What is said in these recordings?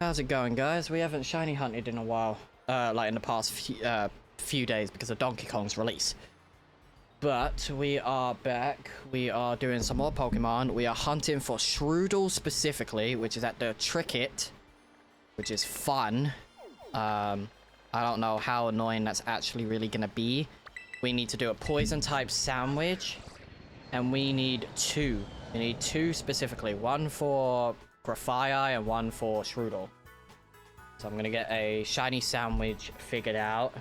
How's it going, guys? We haven't shiny hunted in a while. Like in the past few days because of Donkey Kong's release. But we are back. We are doing some more Pokemon. We are hunting for Shroodle specifically, which is at the Tricket, which is fun. I don't know how annoying that's actually really gonna be. We need to do a poison type sandwich, and we need two. We need two specifically. One for Grafaiai and one for Shroodle. So I'm gonna get a shiny sandwich figured out.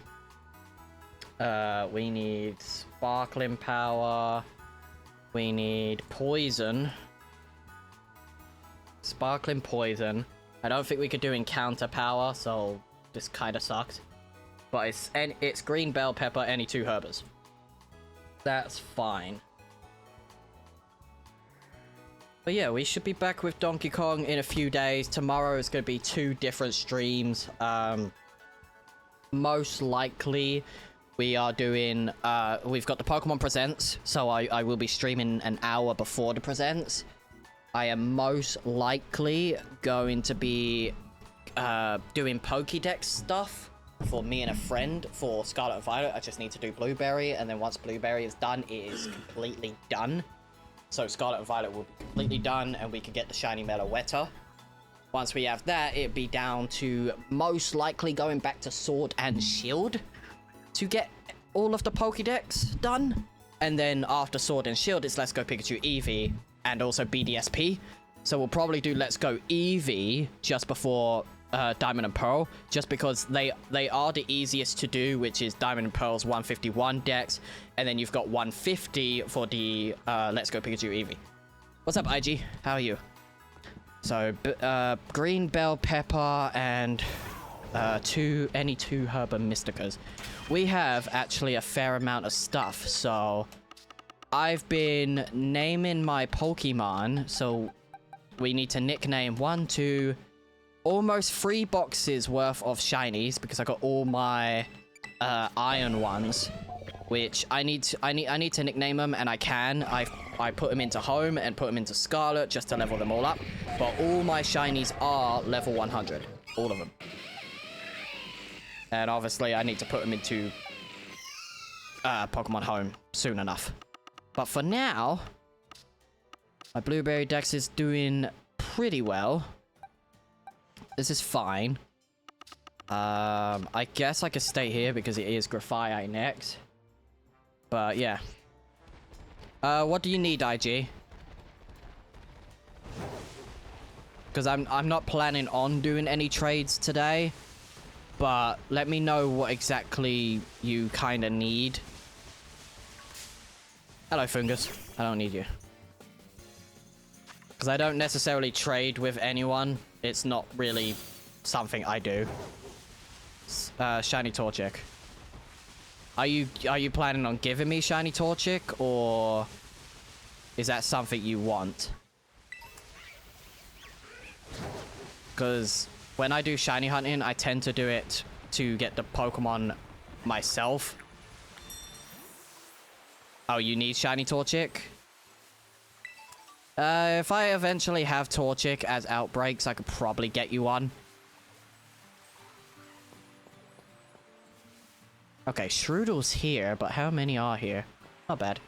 We need sparkling power. We need poison. Sparkling poison. I don't think we could do encounter power, so this kind of sucks. But it's green bell pepper, any two herbers. That's fine. But yeah, we should be back with Donkey Kong in a few days. Tomorrow is going to be 2 different streams. Most likely, we are doing... we've got the Pokemon Presents, so I will be streaming an hour before the Presents. I am most likely going to be doing Pokédex stuff for me and a friend for Scarlet and Violet. I just need to do Blueberry, and then once Blueberry is done, it is completely done. So Scarlet and Violet will be completely done, and we can get the shiny Meloetta. Once we have that, it'd be down to most likely going back to Sword and Shield to get all of the Pokédex done. And then after Sword and Shield, it's Let's Go Pikachu Eevee and also BDSP. So we'll probably do Let's Go Eevee just before Diamond and Pearl, just because they are the easiest to do, which is Diamond and Pearl's 151 dex, and then you've got 150 for the Let's Go Pikachu Eevee. What's up, IG? How are you? So green bell pepper and any two Herba Mysticas. We have actually a fair amount of stuff, so I've been naming my Pokemon, so we need to nickname 1, 2, almost 3 boxes worth of shinies, because I got all my iron ones, which I need to nickname them, and I can. I put them into home and put them into Scarlet just to level them all up, but all my shinies are level 100, all of them. And obviously I need to put them into Pokemon Home soon enough. But for now, my Blueberry Dex is doing pretty well. This is fine. I guess I could stay here because it is Grafaiai next. But yeah. What do you need, IG? Because I'm not planning on doing any trades today. But let me know what exactly you kind of need. Hello, Fungus. I don't need you. Because I don't necessarily trade with anyone. It's not really something I do. Shiny Torchic. Are you planning on giving me Shiny Torchic, or is that something you want? Because when I do shiny hunting, I tend to do it to get the Pokemon myself. Oh, you need Shiny Torchic? If I eventually have Torchic as outbreaks, I could probably get you one. Okay, Shroodle's here, but how many are here? Not bad.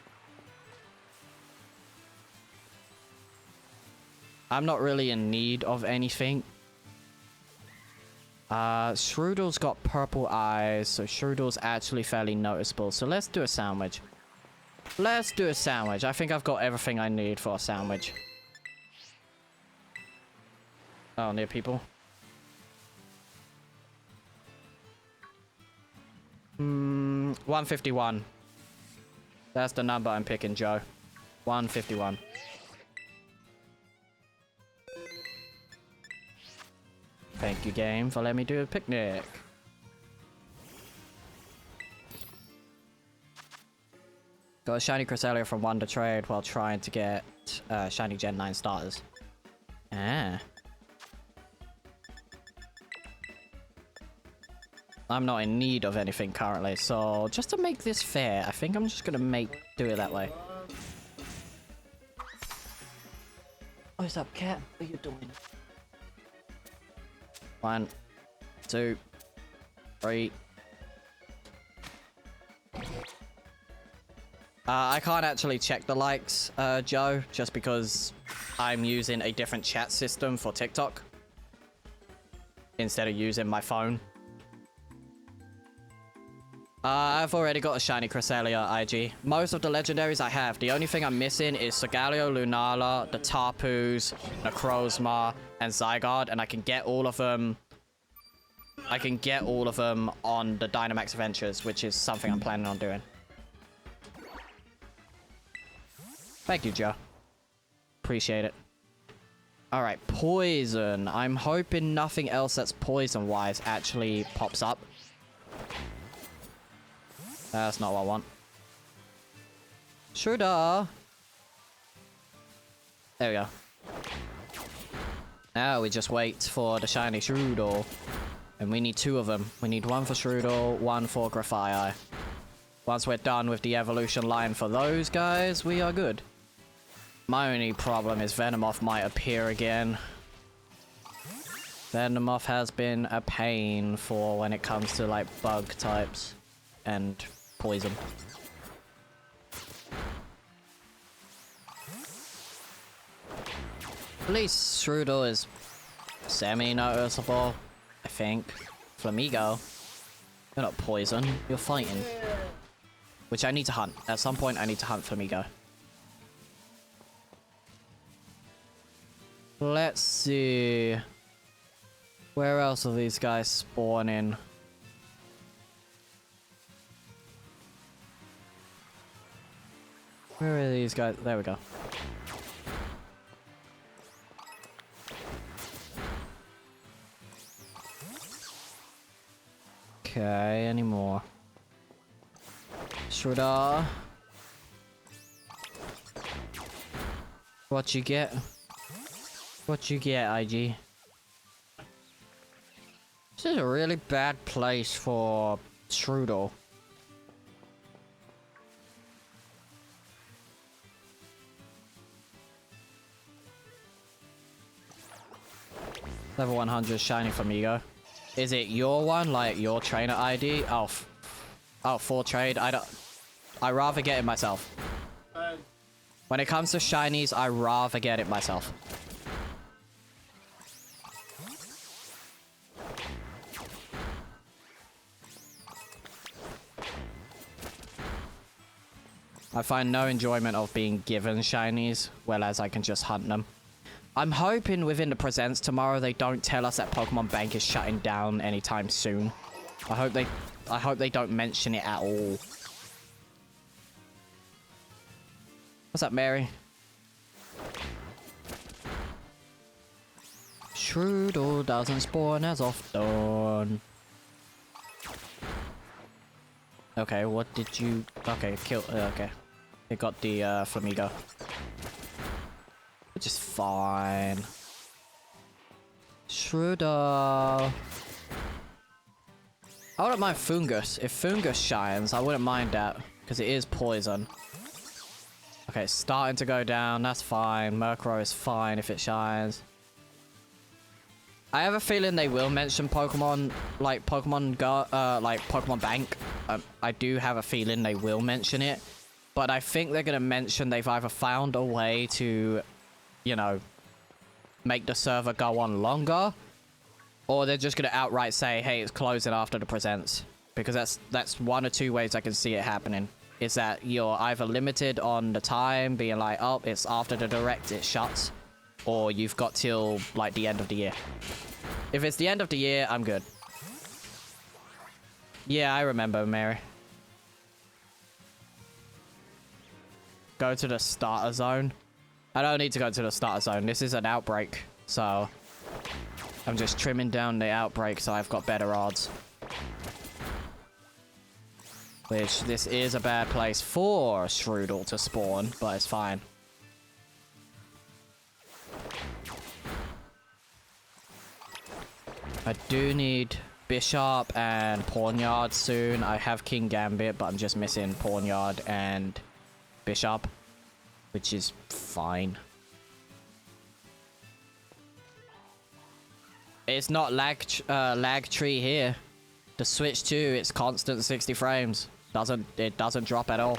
I'm not really in need of anything. Shroodle's got purple eyes, so Shroodle's actually fairly noticeable. So let's do a sandwich. Let's do a sandwich. I think I've got everything I need for a sandwich. Oh, near people. 151. That's the number I'm picking, Joe. 151. Thank you, game, for letting me do a picnic. Got a shiny Cresselia from Wonder Trade while trying to get shiny Gen 9 starters. Ah. I'm not in need of anything currently, so just to make this fair, I think I'm just gonna do it that way. What's up, cat? What are you doing? 1, 2, 3. I can't actually check the likes, Joe, just because I'm using a different chat system for TikTok instead of using my phone. I've already got a shiny Cresselia IG. Most of the legendaries I have. The only thing I'm missing is Solgaleo, Lunala, the Tarpus, Necrozma, and Zygarde, and I can get all of them. I can get all of them on the Dynamax Adventures, which is something I'm planning on doing. Thank you, Joe. Appreciate it. Alright, poison. I'm hoping nothing else that's poison-wise actually pops up. That's not what I want. Shooter! There we go. Now we just wait for the shiny Shroodle. And we need 2 of them. We need 1 for Shroodle, 1 for Grafaiai. Once we're done with the evolution line for those guys, we are good. My only problem is Venomoth might appear again. Venomoth has been a pain for when it comes to like bug types and poison. At least Shroodle is semi-noticeable, I think. Flamigo, you're not poison, you're fighting. Which I need to hunt. At some point I need to hunt Flamigo. Let's see. Where else are these guys spawning? Where are these guys? There we go. Okay, any more? Shredder. What you get? What you get, IG? This is a really bad place for Shroodle. Level 100 shiny Flamigo. Is it your one, like your trainer ID? Oh, for trade. I rather get it myself. When it comes to shinies, I rather get it myself. I find no enjoyment of being given shinies, whereas I can just hunt them. I'm hoping within the presents tomorrow they don't tell us that Pokemon Bank is shutting down anytime soon. I hope they don't mention it at all. What's up, Mary? Shroodle doesn't spawn as often. Okay, what did you... Okay, kill... okay. It got the Flamigo. Which is fine. Shroodle. I wouldn't mind Fungus. If Fungus shines, I wouldn't mind that. Because it is poison. Okay, it's starting to go down. That's fine. Murkrow is fine if it shines. I have a feeling they will mention Pokemon, like Pokemon Bank. I do have a feeling they will mention it. But I think they're going to mention they've either found a way to, you know, make the server go on longer. Or they're just going to outright say, hey, it's closing after the presents. Because that's one or two ways I can see it happening. Is that you're either limited on the time, being like, oh, it's after the direct, it shuts. Or you've got till, like, the end of the year. If it's the end of the year, I'm good. Yeah, I remember, Mary. Go to the starter zone. I don't need to go to the starter zone. This is an outbreak. So, I'm just trimming down the outbreak so I've got better odds. Which, this is a bad place for Shroodle to spawn, but it's fine. I do need Bishop and Pawnyard soon. I have King Gambit, but I'm just missing Pawnyard and Bishop, which is fine. It's not lag tree here. The Switch 2, it's constant 60 frames. It doesn't drop at all.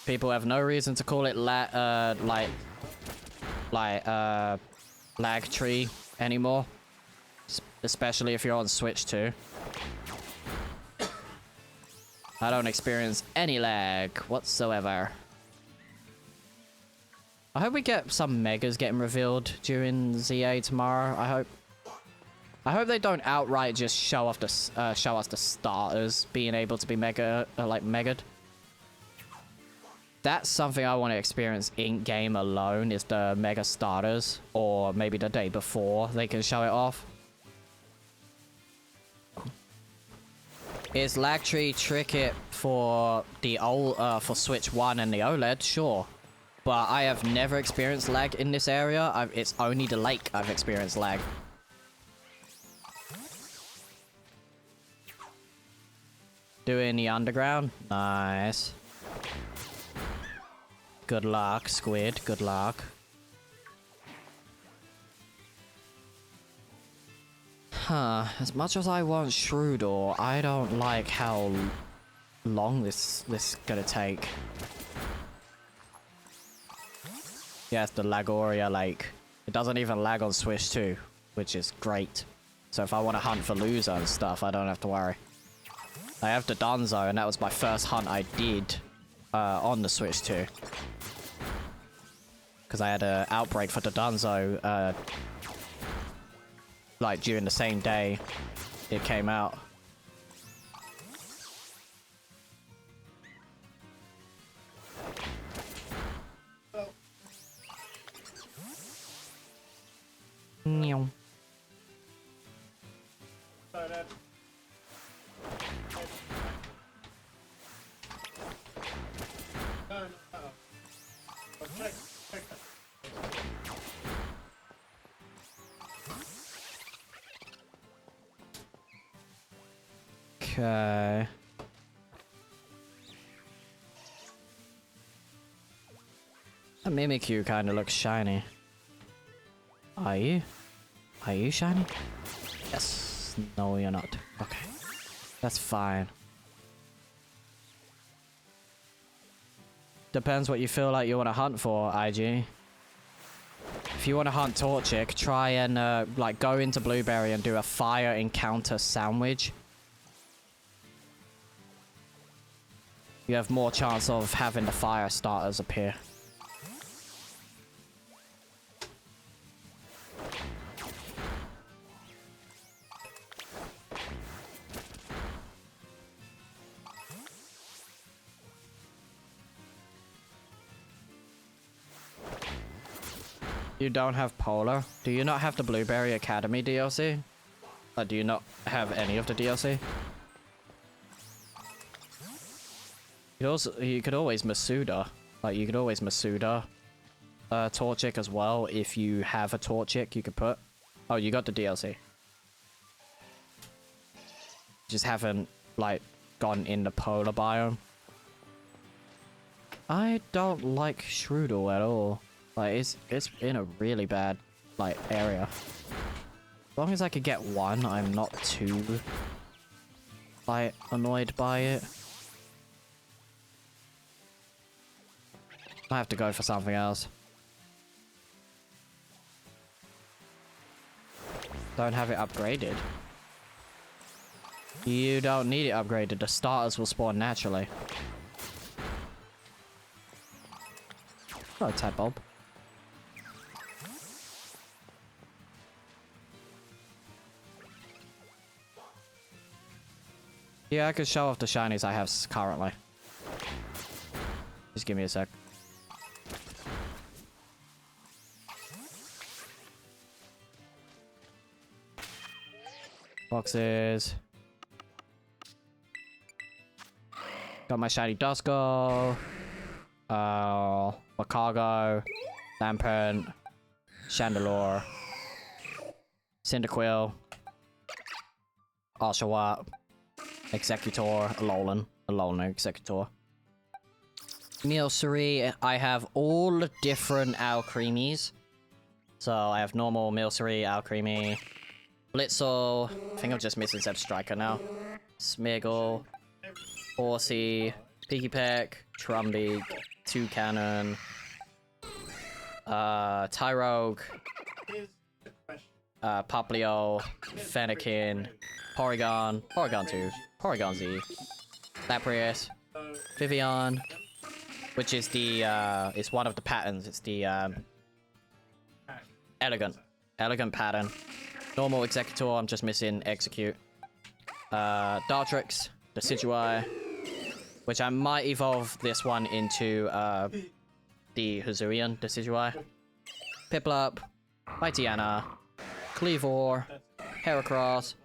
People have no reason to call it lag tree anymore. Especially if you're on Switch 2. I don't experience any lag whatsoever. I hope we get some megas getting revealed during ZA tomorrow. I hope they don't outright just show us the starters being able to be mega'd. That's something I want to experience in game alone, is the mega starters, or maybe the day before they can show it off. Is lag tree tricky for the old for Switch 1 and the OLED? Sure. But I have never experienced lag in this area. It's only the lake I've experienced lag. Doing the underground? Nice. Good luck, Squid. Good luck. Huh. As much as I want Shrewdor, I don't like how long this gonna take. Yeah, it's the Lagoria Lake. It doesn't even lag on Switch 2, which is great. So if I want to hunt for loser and stuff, I don't have to worry. I have the Dunzo, and that was my first hunt I did on the Switch 2. Because I had an outbreak for the Dunzo, like during the same day it came out. Meow. Okay. That Mimikyu kind of looks shiny. Are you? Are you shiny? Yes. No, you're not. Okay. That's fine. Depends what you feel like you want to hunt for, IG. If you want to hunt Torchic, try and like go into Blueberry and do a fire encounter sandwich. You have more chance of having the fire starters appear. You don't have Polar? Do you not have the Blueberry Academy DLC? Or do you not have any of the DLC? You could always Masuda. Like, you could always Masuda Torchic as well. If you have a Torchic, you could put... Oh, you got the DLC. Just haven't, like, gone in the Polar biome. I don't like Shrewdle at all. Like, it's in a really bad, like, area. As long as I could get one, I'm not too, like, annoyed by it. I have to go for something else. Don't have it upgraded. You don't need it upgraded. The starters will spawn naturally. Oh, Tadbulb. Yeah, I could show off the shinies I have currently. Just give me a sec. Boxes. Got my shiny Duskull. Macago. Lampert. Chandelure. Cyndaquil. Oshawott. Executor. Alolan Executor. Meowsary. I have all the different Alcremies. So I have normal, Milcery, Alcremie, Blitzel. I think I'm just missing Zeb Striker now. Smiggle, Horsey, Pikipek, Trumbeak, Toucannon, Tyrogue, Poplio, Fennekin, Porygon, Porygon 2, Porygon Z, Lapras, Vivian, which is the, it's one of the patterns. It's the, Elegant pattern. Normal Executor, I'm just missing Execute. Dartrix, Decidueye, which I might evolve this one into, the Hisuian Decidueye. Piplup, Mightyena, Cleavor, Heracross,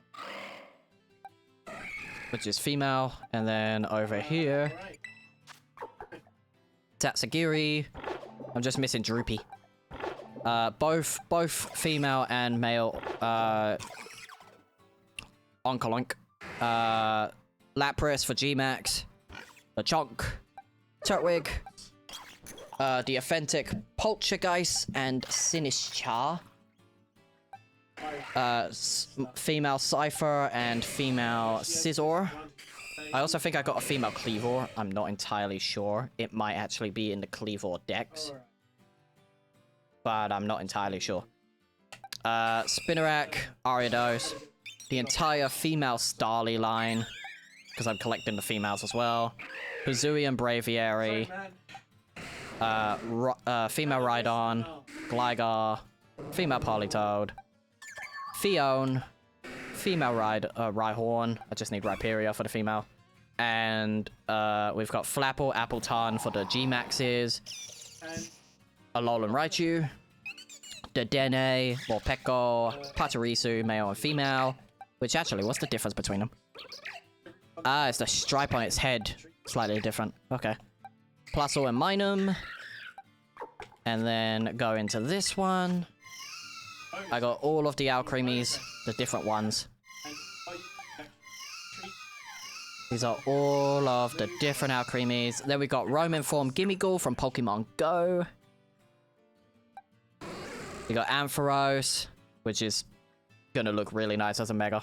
which is female, and then over here, Tatsugiri. I'm just missing Droopy. Both female and male, Onkolink. Lapras for Gmax. Lechonk. Turtwig. The authentic Poltergeist and Sinistcha. Female Cypher and female Scizor. I also think I got a female Cleavor. I'm not entirely sure. It might actually be in the Cleavor Dex. But I'm not entirely sure. Spinarak, Ariados. The entire female Starly line. Because I'm collecting the females as well. Hisuian Braviary. Female Rhydon. Gligar. Female Politoed. Fione. Female Rhyhorn. I just need Rhyperior for the female. And we've got Flapple, Appleton for the G-Maxes. Alolan Raichu. Dedenne, Morpeko, Pachirisu, male and female. Which actually, what's the difference between them? Ah, it's the stripe on its head. Slightly different. Okay. Plusle and Minun. And then go into this one. I got all of the Alcremies, the different ones. These are all of the different Alcremies. Then we got Roman Form Gimmighoul from Pokemon Go. We got Ampharos, which is gonna look really nice as a Mega.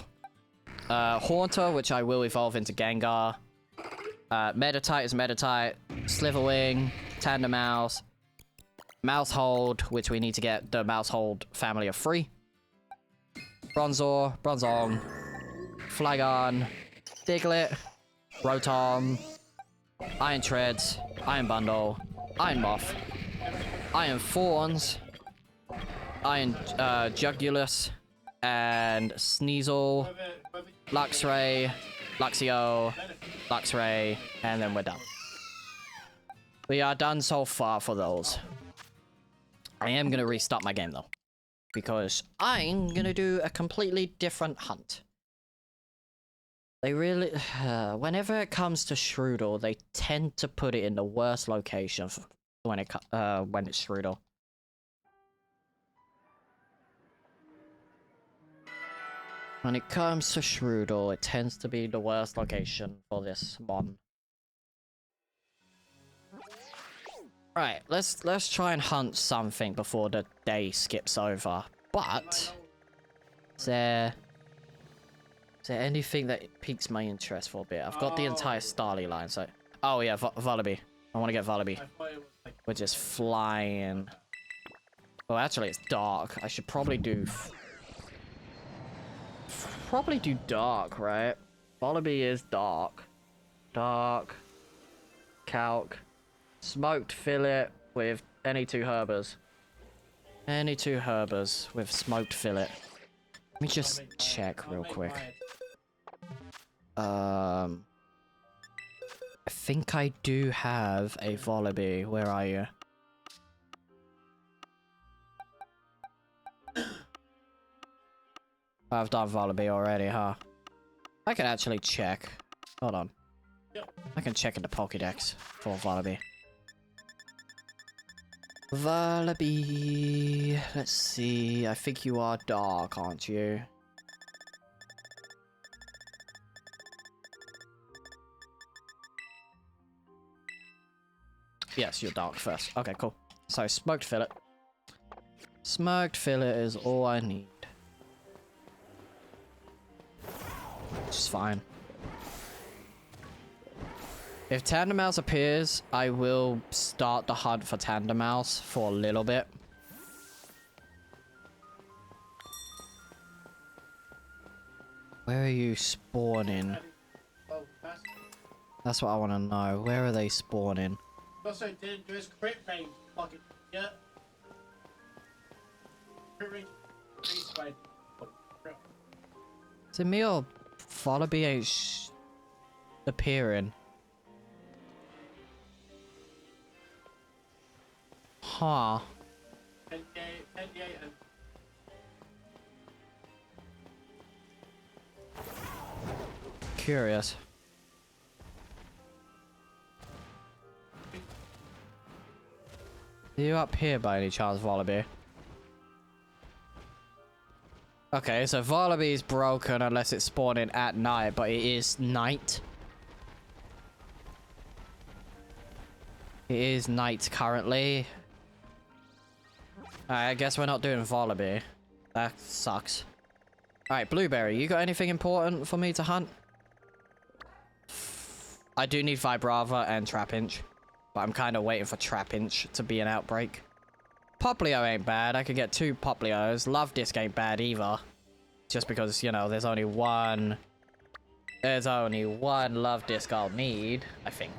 Haunter, which I will evolve into Gengar. Meditite is Meditite. Slitherwing, Tandemaus. Mousehold, which we need to get the Mousehold family of 3. Bronzor, Bronzong. Flygon. Diglett. Rotom. Iron Treads. Iron Bundle. Iron Moth. Iron Fawns. Iron Jugulus. And Sneasel. Luxray. Luxio. Luxray. And then we're done. We are done so far for those. I am going to restart my game though. Because I'm going to do a completely different hunt. They really... whenever it comes to Shroodle, they tend to put it in the worst location when it's Shroodle. When it comes to Shroodle, it tends to be the worst location for this mon. Right, let's try and hunt something before the day skips over. But is there anything that piques my interest for a bit? I've got the entire Starly line, so oh yeah, Vullaby. I want to get Vullaby. We're just flying. Oh, actually, it's dark. I should probably do dark, right? Vullaby is dark. Dark. Calc. Smoked fillet with any 2 Herbers. Any 2 Herbers with smoked fillet. Let me just check real quick. I think I do have a Vullaby. Where are you? I've done Vullaby already, huh? I can actually check. Hold on. I can check in the Pokédex for Vullaby. Vullaby. Let's see. I think you are dark, aren't you? Yes, you're dark first. Okay, cool. So, smoked fillet. Smoked fillet is all I need. Which is fine. If Tandem Mouse appears, I will start the hunt for Tandem Mouse for a little bit. Where are you spawning? That's what I want to know. Where are they spawning? Also didn't do his crit range, fucking idiot. Crit range increased by... Is it me or Wallaby ain't appearing? Huh. 10K and... Curious. Are you up here by any chance, Wallaby? Okay, so Wallaby's broken unless it's spawning at night, but it is night. It is night currently. I guess we're not doing Wallaby. That sucks. Alright, Blueberry, you got anything important for me to hunt? I do need Vibrava and Trapinch, but I'm kind of waiting for Trapinch to be an outbreak. Poplio ain't bad. I could get 2 Poplios. Love Disc ain't bad either. Just because, you know, there's only one Love Disc I'll need, I think.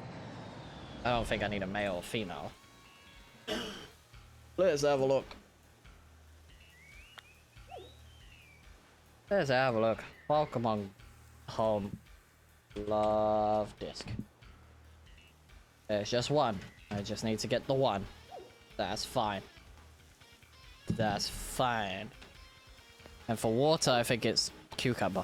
I don't think I need a male or female. Let's have a look. Let's have a look. Pokemon Home. Love Disc. There's just one. I just need to get the one. That's fine. That's fine. And for water, I think it's Cucumber.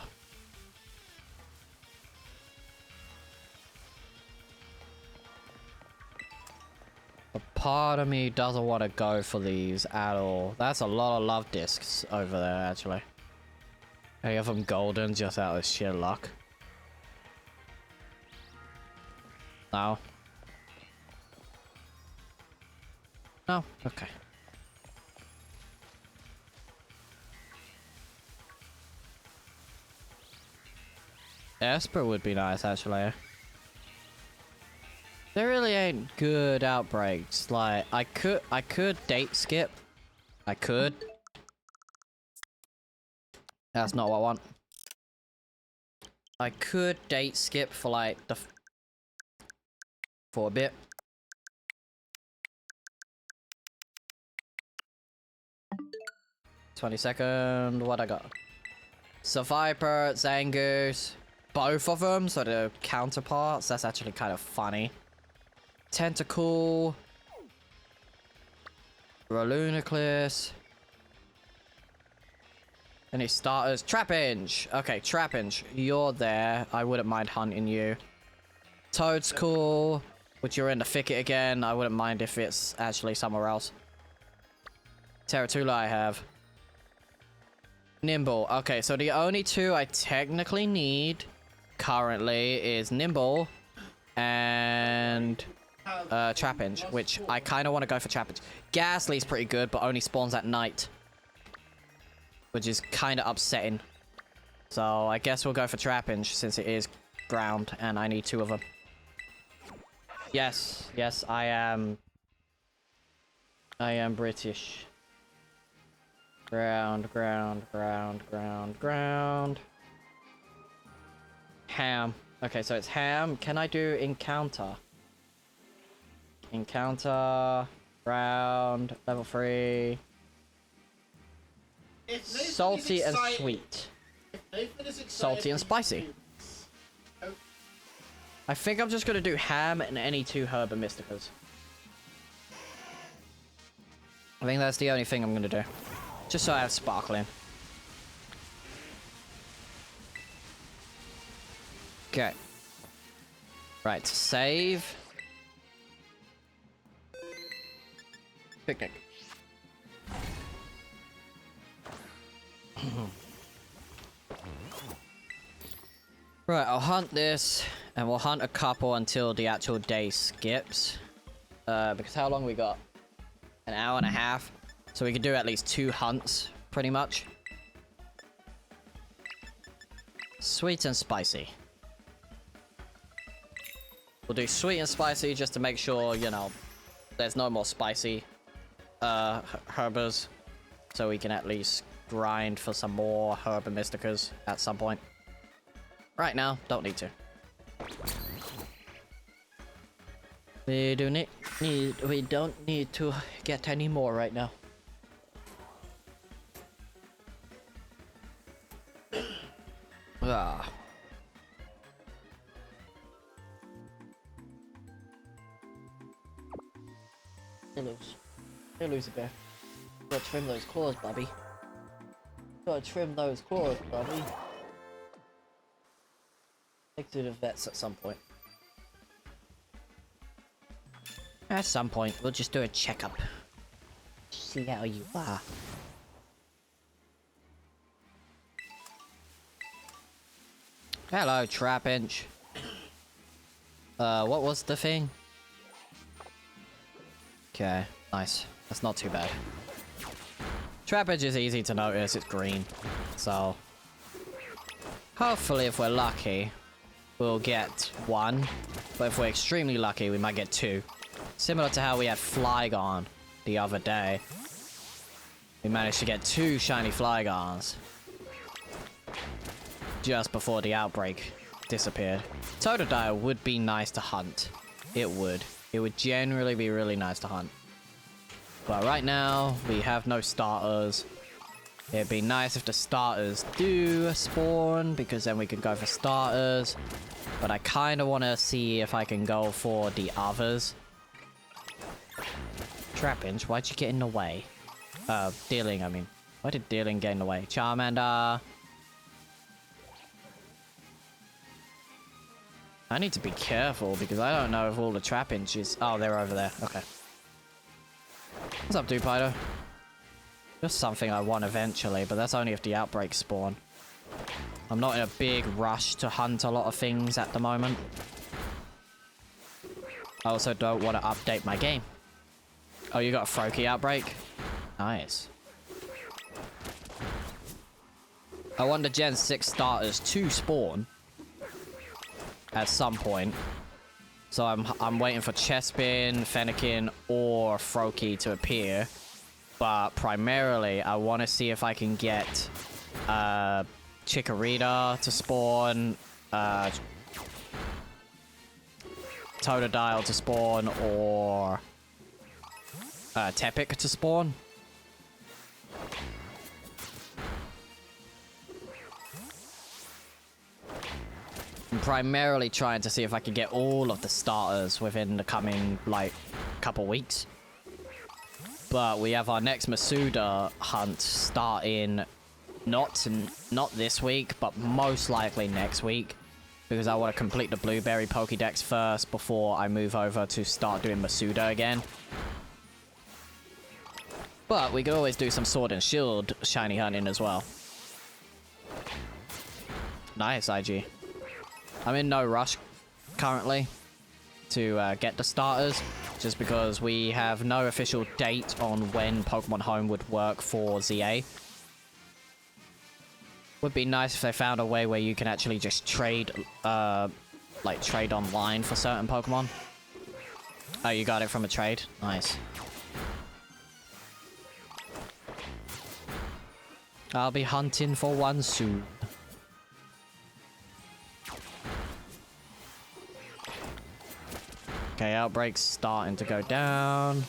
A part of me doesn't want to go for these at all. That's a lot of love discs over there, actually. Any of them golden just out of sheer luck? No. No? Okay. Esper would be nice, actually. There really ain't good outbreaks. Like, I could date skip. I could. That's not what I want. I could date skip for like for a bit. $20. What I got? Survivor, Zangoose. Both of them, so the counterparts. That's actually kind of funny. Tentacle. Roluniclus. Any starters? Trapinch! Okay, Trapinch, you're there. I wouldn't mind hunting you. Toadscool, which you're in the thicket again. I wouldn't mind if it's actually somewhere else. Terratula I have. Nimble. Okay, so the only 2 I technically need currently is Nimble and Trapinch, which I kind of want to go for Trapinch. Ghastly's pretty good, but only spawns at night, which is kind of upsetting. So I guess we'll go for Trapinch since it is ground and I need 2 of them. Yes, yes, I am British. Ground. Ham. Okay, so it's Ham. Can I do Encounter? Encounter. Ground. Level 3. Salty and sweet. Salty and spicy. I think I'm just gonna do Ham and any 2 Herb and Mysticas. I think that's the only thing I'm gonna do. Just so I have sparkling. Okay. Right, save. Picnic. Right, I'll hunt this, and we'll hunt a couple until the actual day skips. Because how long we got? An hour and a half. So we could do at least 2 hunts, pretty much. Sweet and spicy. We'll do sweet and spicy just to make sure, you know, there's no more spicy herbers. So we can at least grind for some more herba mysticas at some point. Right now, don't need to. We don't need to get any more right now. Ah. Hey, Lucy Bear. Gotta trim those claws, Bobby. Gotta trim those claws, Bobby. Take to the vets at some point. At some point, we'll just do a checkup. See how you are. Hello, Trapinch. What was the thing? Okay, nice. That's not too bad. Trapinch is easy to notice, it's green. So, hopefully if we're lucky, we'll get 1. But if we're extremely lucky, we might get 2. Similar to how we had Flygon the other day. We managed to get 2 shiny Flygons. Just before the outbreak disappeared. Totodile would be nice to hunt. It would. It would generally be really nice to hunt. But right now, we have no starters. It'd be nice if the starters do spawn, because then we can go for starters. But I kind of want to see if I can go for the others. Trapinch, why'd you get in the way? Dealing, I mean. Why did Dealing get in the way? Charmander. I need to be careful because I don't know if all the Trapinch is... Oh, they're over there. Okay. What's up, Dupido? Just something I want eventually, but that's only if the outbreaks spawn. I'm not in a big rush to hunt a lot of things at the moment. I also don't want to update my game. Oh, you got a Froakie outbreak? Nice. I want the Gen 6 starters to spawn at some point. So I'm waiting for Chespin, Fennekin, or Froakie to appear. But primarily, I want to see if I can get Chikorita to spawn, Totodile to spawn, or Tepic to spawn. I'm primarily trying to see if I can get all of the starters within the coming, like, couple weeks. But we have our next Masuda hunt starting not this week, but most likely next week. Because I want to complete the Blueberry Pokédex first before I move over to start doing Masuda again. But we could always do some Sword and Shield shiny hunting as well. Nice, IG. I'm in no rush currently to get the starters, just because we have no official date on when Pokemon Home would work for ZA. Would be nice if they found a way where you can actually just trade, like trade online for certain Pokemon. Oh, you got it from a trade? Nice. I'll be hunting for one soon. Okay, outbreak's starting to go down.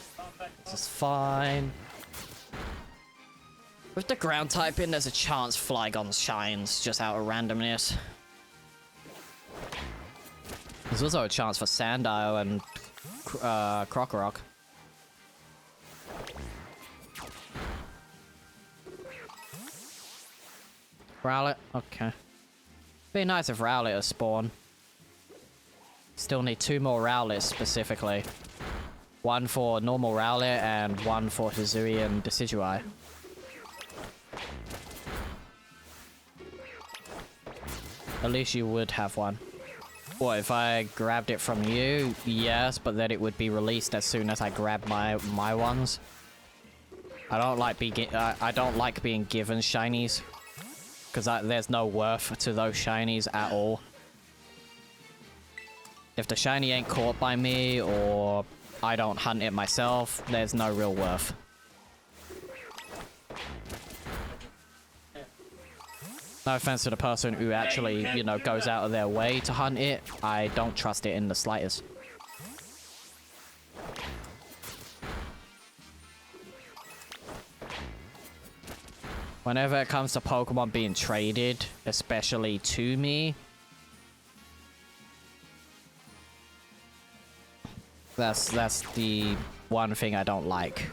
This is fine. With the ground typing, there's a chance Flygon shines just out of randomness. There's also a chance for Sandile and Krokorok. Rowlet? Okay. Be nice if Rowlet is spawn. Still need 2 more Rowlets specifically. 1 for normal Rowlet and 1 for Hizui and Decidueye. At least you would have one. What, if I grabbed it from you? Yes, but then it would be released as soon as I grab my ones. I don't like being given shinies. Because there's no worth to those shinies at all. If the shiny ain't caught by me, or I don't hunt it myself, there's no real worth. No offense to the person who actually, you know, goes out of their way to hunt it. I don't trust it in the slightest. Whenever it comes to Pokemon being traded, especially to me, that's the one thing I don't like.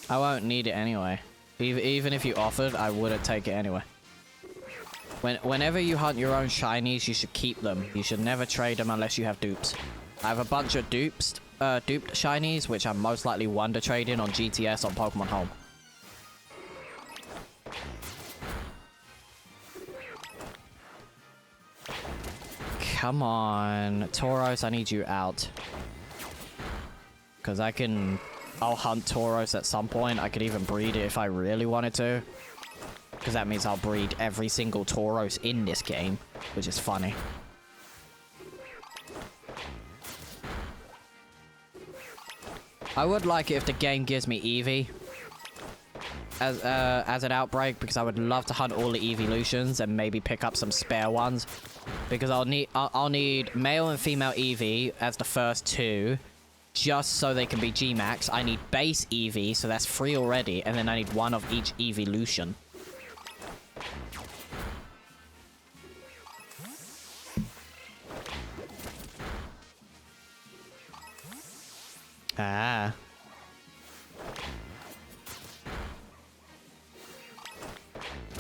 I won't need it anyway. Even if you offered, I wouldn't take it anyway. Whenever you hunt your own shinies, you should keep them. You should never trade them unless you have dupes. I have a bunch of duped shinies, which I'm most likely wonder trading on GTS on Pokemon Home. Come on, Tauros, I need you out. Because I'll hunt Tauros at some point. I could even breed it if I really wanted to. Because that means I'll breed every single Tauros in this game, which is funny. I would like it if the game gives me Eevee as an outbreak, because I would love to hunt all the evolutions and maybe pick up some spare ones. Because I'll need male and female Eevee as the first two, just so they can be G-Max. I need base Eevee, so that's 3 already, and then I need 1 of each evolution. Ah.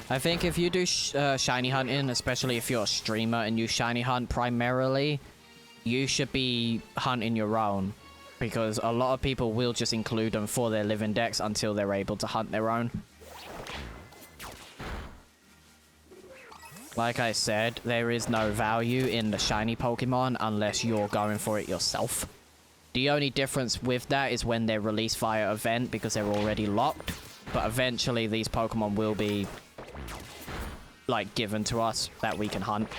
I think if you do shiny hunting, especially if you're a streamer and you shiny hunt primarily, you should be hunting your own. Because a lot of people will just include them for their living decks until they're able to hunt their own. Like I said, there is no value in the shiny Pokemon unless you're going for it yourself. The only difference with that is when they're released via event, because they're already locked. But eventually these Pokemon will be, like, given to us that we can hunt.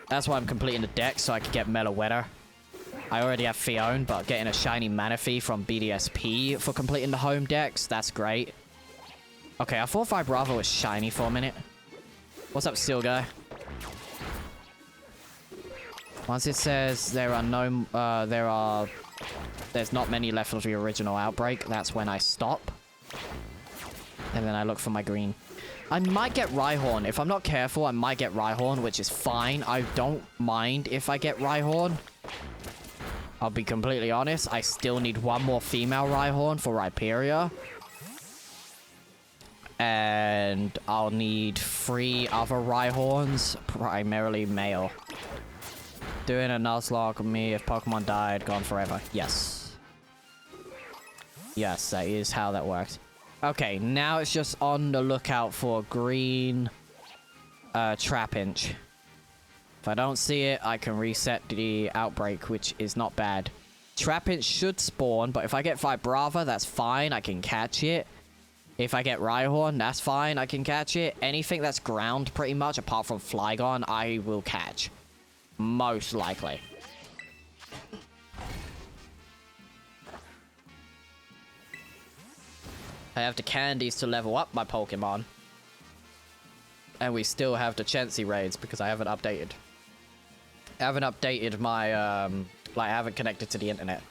That's why I'm completing the deck, so I can get Meloetta. I already have Fione, but getting a shiny Manaphy from BDSP for completing the home decks, that's great. Okay, I thought Vibrava was shiny for a minute. What's up, Steel Guy? Once it says there's not many left of the original outbreak, that's when I stop. And then I look for my green. I might get Rhyhorn. If I'm not careful, I might get Rhyhorn, which is fine. I don't mind if I get Rhyhorn. I'll be completely honest. I still need 1 more female Rhyhorn for Rhyperior. And I'll need 3 other Rhyhorns, primarily male. Doing a Nuzlocke with me if Pokemon died, gone forever. Yes. Yes, that is how that works. Okay, now it's just on the lookout for green Trapinch. If I don't see it, I can reset the outbreak, which is not bad. Trapinch should spawn, but if I get Vibrava, that's fine. I can catch it. If I get Rhyhorn, that's fine. I can catch it. Anything that's ground, pretty much, apart from Flygon, I will catch. Most likely. I have the candies to level up my Pokemon. And we still have the Chansey raids because I haven't updated. I haven't updated my, like, I haven't connected to the internet.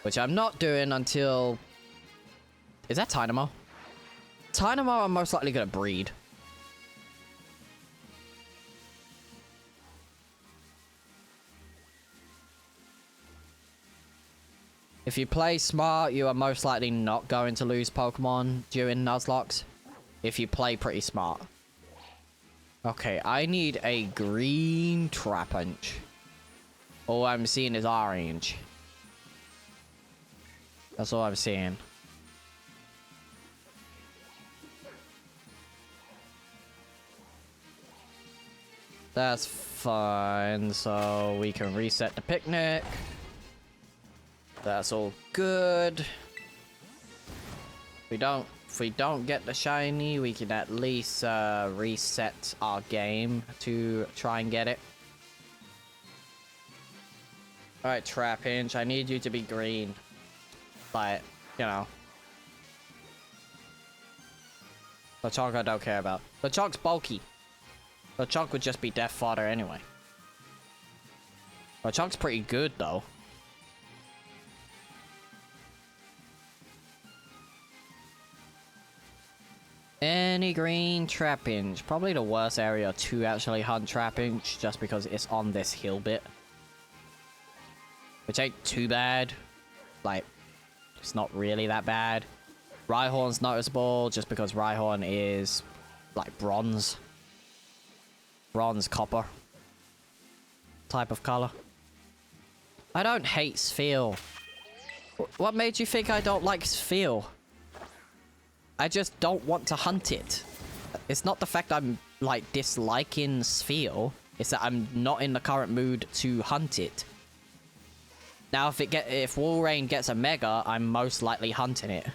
Which I'm not doing until... Is that Tynamo? Tynamo I'm most likely gonna breed. If you play smart, you are most likely not going to lose Pokemon during Nuzlocks. If you play pretty smart. Okay, I need a green Trapinch. All I'm seeing is orange. That's all I'm seeing. That's fine. So we can reset the picnic. That's all good. If we don't get the shiny, we can at least reset our game to try and get it. Alright, Trapinch, I need you to be green. Like, you know. LeChonk I don't care about. LeChonk's bulky. LeChonk would just be death fodder anyway. LeChonk's pretty good though. Any green Trapinch. Probably the worst area to actually hunt Trapinch, just because it's on this hill bit. Which ain't too bad. Like, it's not really that bad. Rhyhorn's noticeable, just because Rhyhorn is, like, bronze. Bronze copper. Type of color. I don't hate Sphere. What made you think I don't like Sphere? I just don't want to hunt it. It's not the fact I'm, like, disliking Sphere. It's that I'm not in the current mood to hunt it. Now, if Walrein gets a Mega, I'm most likely hunting it.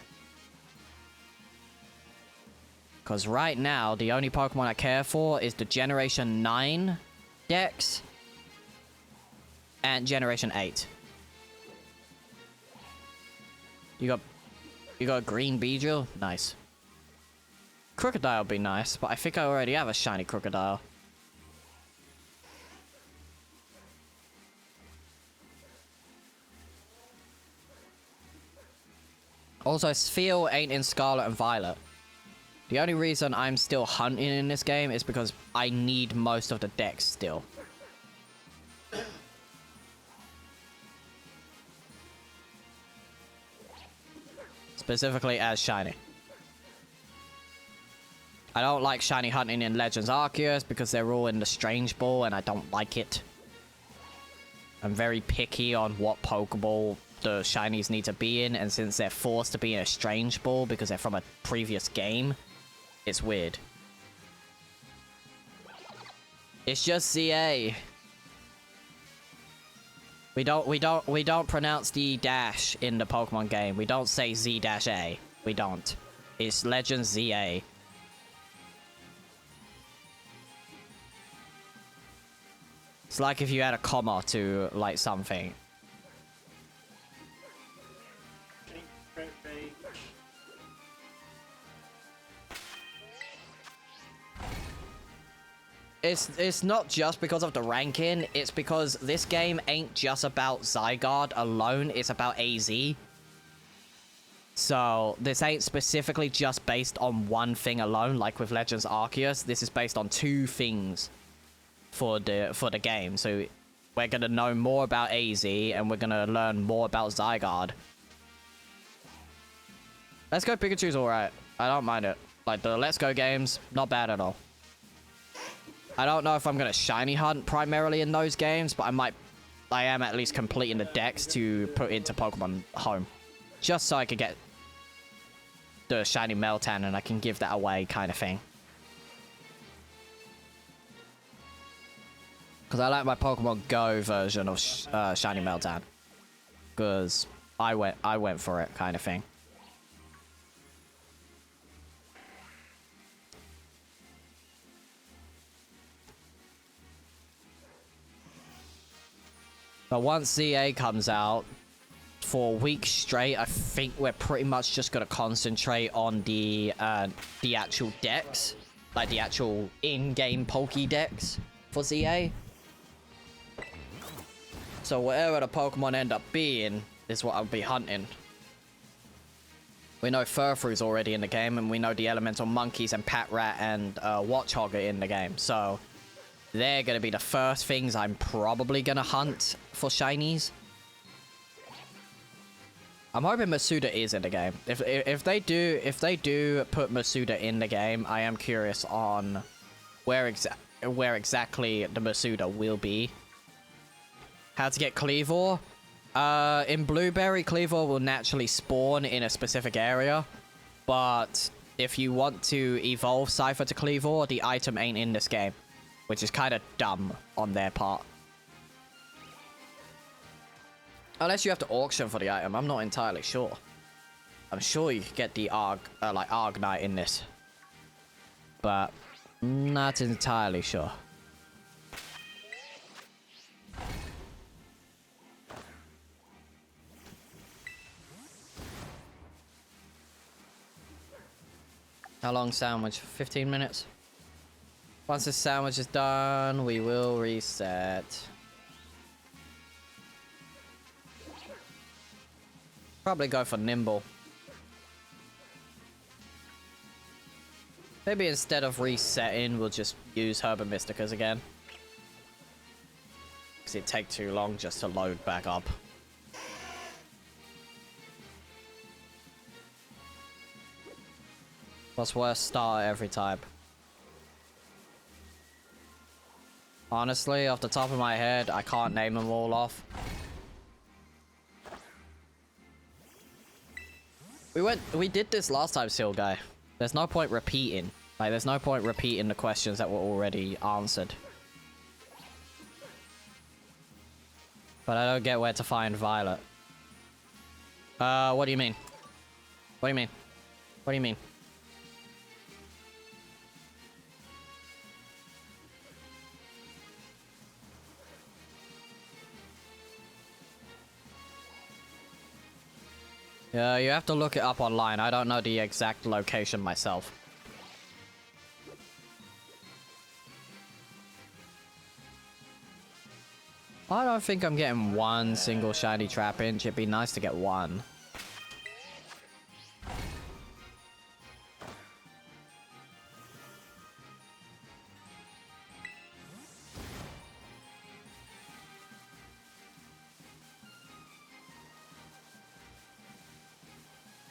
Because right now, the only Pokemon I care for is the Generation 9 Dex and Generation 8. You got a green Beedrill? Nice. Crocodile would be nice, but I think I already have a shiny Crocodile. Also, Sphere ain't in Scarlet and Violet. The only reason I'm still hunting in this game is because I need most of the decks still. Specifically as shiny. I don't like shiny hunting in Legends Arceus because they're all in the Strange Ball and I don't like it. I'm very picky on what Pokeball the shinies need to be in, and since they're forced to be in a Strange Ball because they're from a previous game, it's weird. It's just ZA. We don't pronounce the dash in the Pokemon game. We don't say Z-A. We don't. It's Legends ZA. It's like if you add a comma to, like, something. It's not just because of the ranking, it's because this game ain't just about Zygarde alone, it's about AZ. So, this ain't specifically just based on one thing alone, like with Legends Arceus. This is based on two things for the game. So, we're gonna know more about AZ, and we're gonna learn more about Zygarde. Let's Go Pikachu's alright. I don't mind it. Like, the Let's Go games, not bad at all. I don't know if I'm going to shiny hunt primarily in those games, but I am at least completing the decks to put into Pokemon Home. Just so I could get the shiny Meltan and I can give that away kind of thing. Because I like my Pokemon Go version of shiny Meltan. Because I went for it kind of thing. But once ZA comes out, for weeks straight, I think we're pretty much just gonna concentrate on the actual decks, like the actual in-game Pokédex for ZA. So whatever the Pokemon end up being is what I'll be hunting. We know Furfru's already in the game, and we know the Elemental Monkeys and Patrat and Watchog are in the game, so they're gonna be the first things I'm probably gonna hunt for shinies. I'm hoping Masuda is in the game. If they do put Masuda in the game, I am curious on where exactly the Masuda will be. How to get Cleavor? In Blueberry, Cleavor will naturally spawn in a specific area, but if you want to evolve Cypher to Cleavor, the item ain't in this game. which is kind of dumb on their part. Unless you have to auction for the item, I'm not entirely sure. I'm sure you could get the Argnite in this, but not entirely sure. How long sandwich? 15 minutes? Once the sandwich is done, we will reset. Probably go for nimble. Maybe instead of resetting, we'll just use Herb and Mysticas again. Because it'd take too long just to load back up. What's worse, start every time. Honestly, off the top of my head, I can't name them all off. We did this last time, Seal Guy. There's no point repeating. Like, there's no point repeating the questions that were already answered. But I don't get where to find Violet. What do you mean? What do you mean? What do you mean? Yeah, you have to look it up online. I don't know the exact location myself. I don't think I'm getting one single shiny Trapinch. It'd be nice to get one.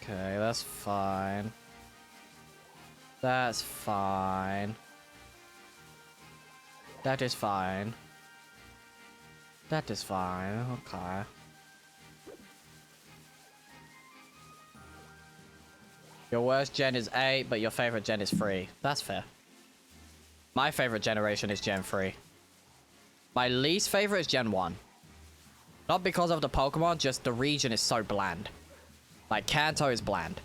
Okay, that's fine. That's fine. That is fine. That is fine. Okay. Your worst gen is 8, but your favorite gen is 3. That's fair. My favorite generation is Gen 3. My least favorite is Gen 1. Not because of the Pokemon, just the region is so bland. Like, Kanto is bland.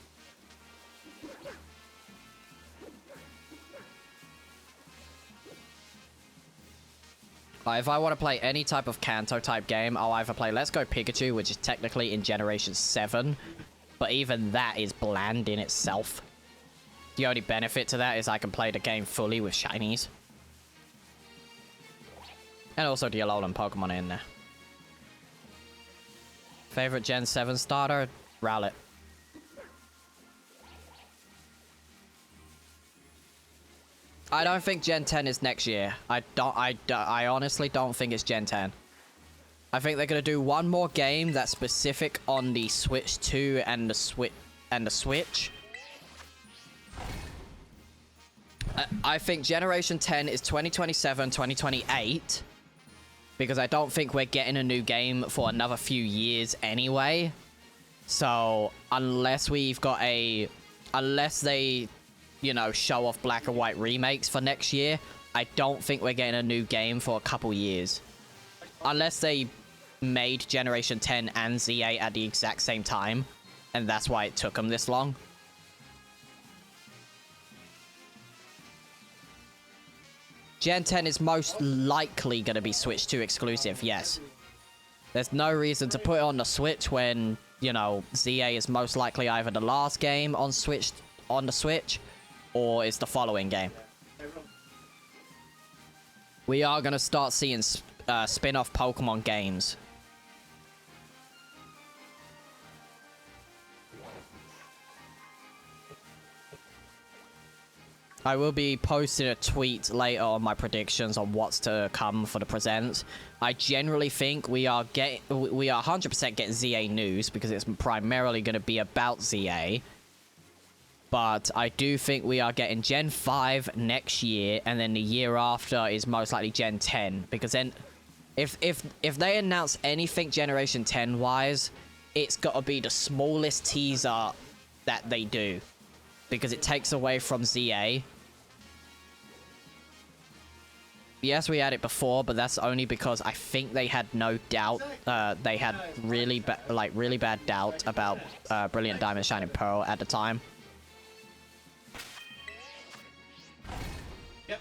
Like, if I want to play any type of Kanto type game, I'll either play Let's Go Pikachu, which is technically in Generation 7, but even that is bland in itself. The only benefit to that is I can play the game fully with shinies. And also the Alolan Pokemon in there. Favorite Gen 7 starter? Rowlet. I don't think Gen 10 is next year. I honestly don't think it's Gen 10. I think they're gonna do one more game that's specific on the Switch 2 and the Switch. I think Generation 10 is 2027, 2028. Because I don't think we're getting a new game for another few years anyway. So, unless we've got a... Unless they, you know, show off black and white remakes for next year, I don't think we're getting a new game for a couple years. Unless they made Generation 10 and Z8 at the exact same time, and that's why it took them this long. Gen 10 is most likely going to be Switch 2 exclusive, yes. There's no reason to put it on the Switch when, you know, ZA is most likely either the last game on the Switch, or it's the following game. We are going to start seeing spin-off Pokemon games. I will be posting a tweet later on my predictions on what's to come for the presents. I generally think we are 100% getting ZA news because it's primarily going to be about ZA. But I do think we are getting Gen 5 next year, and then the year after is most likely Gen 10. Because then, if they announce anything Generation 10 wise, it's got to be the smallest teaser that they do, because it takes away from ZA. Yes, we had it before, but that's only because I think they had no doubt. They had really bad doubt about Brilliant Diamond Shining Pearl at the time. Yep.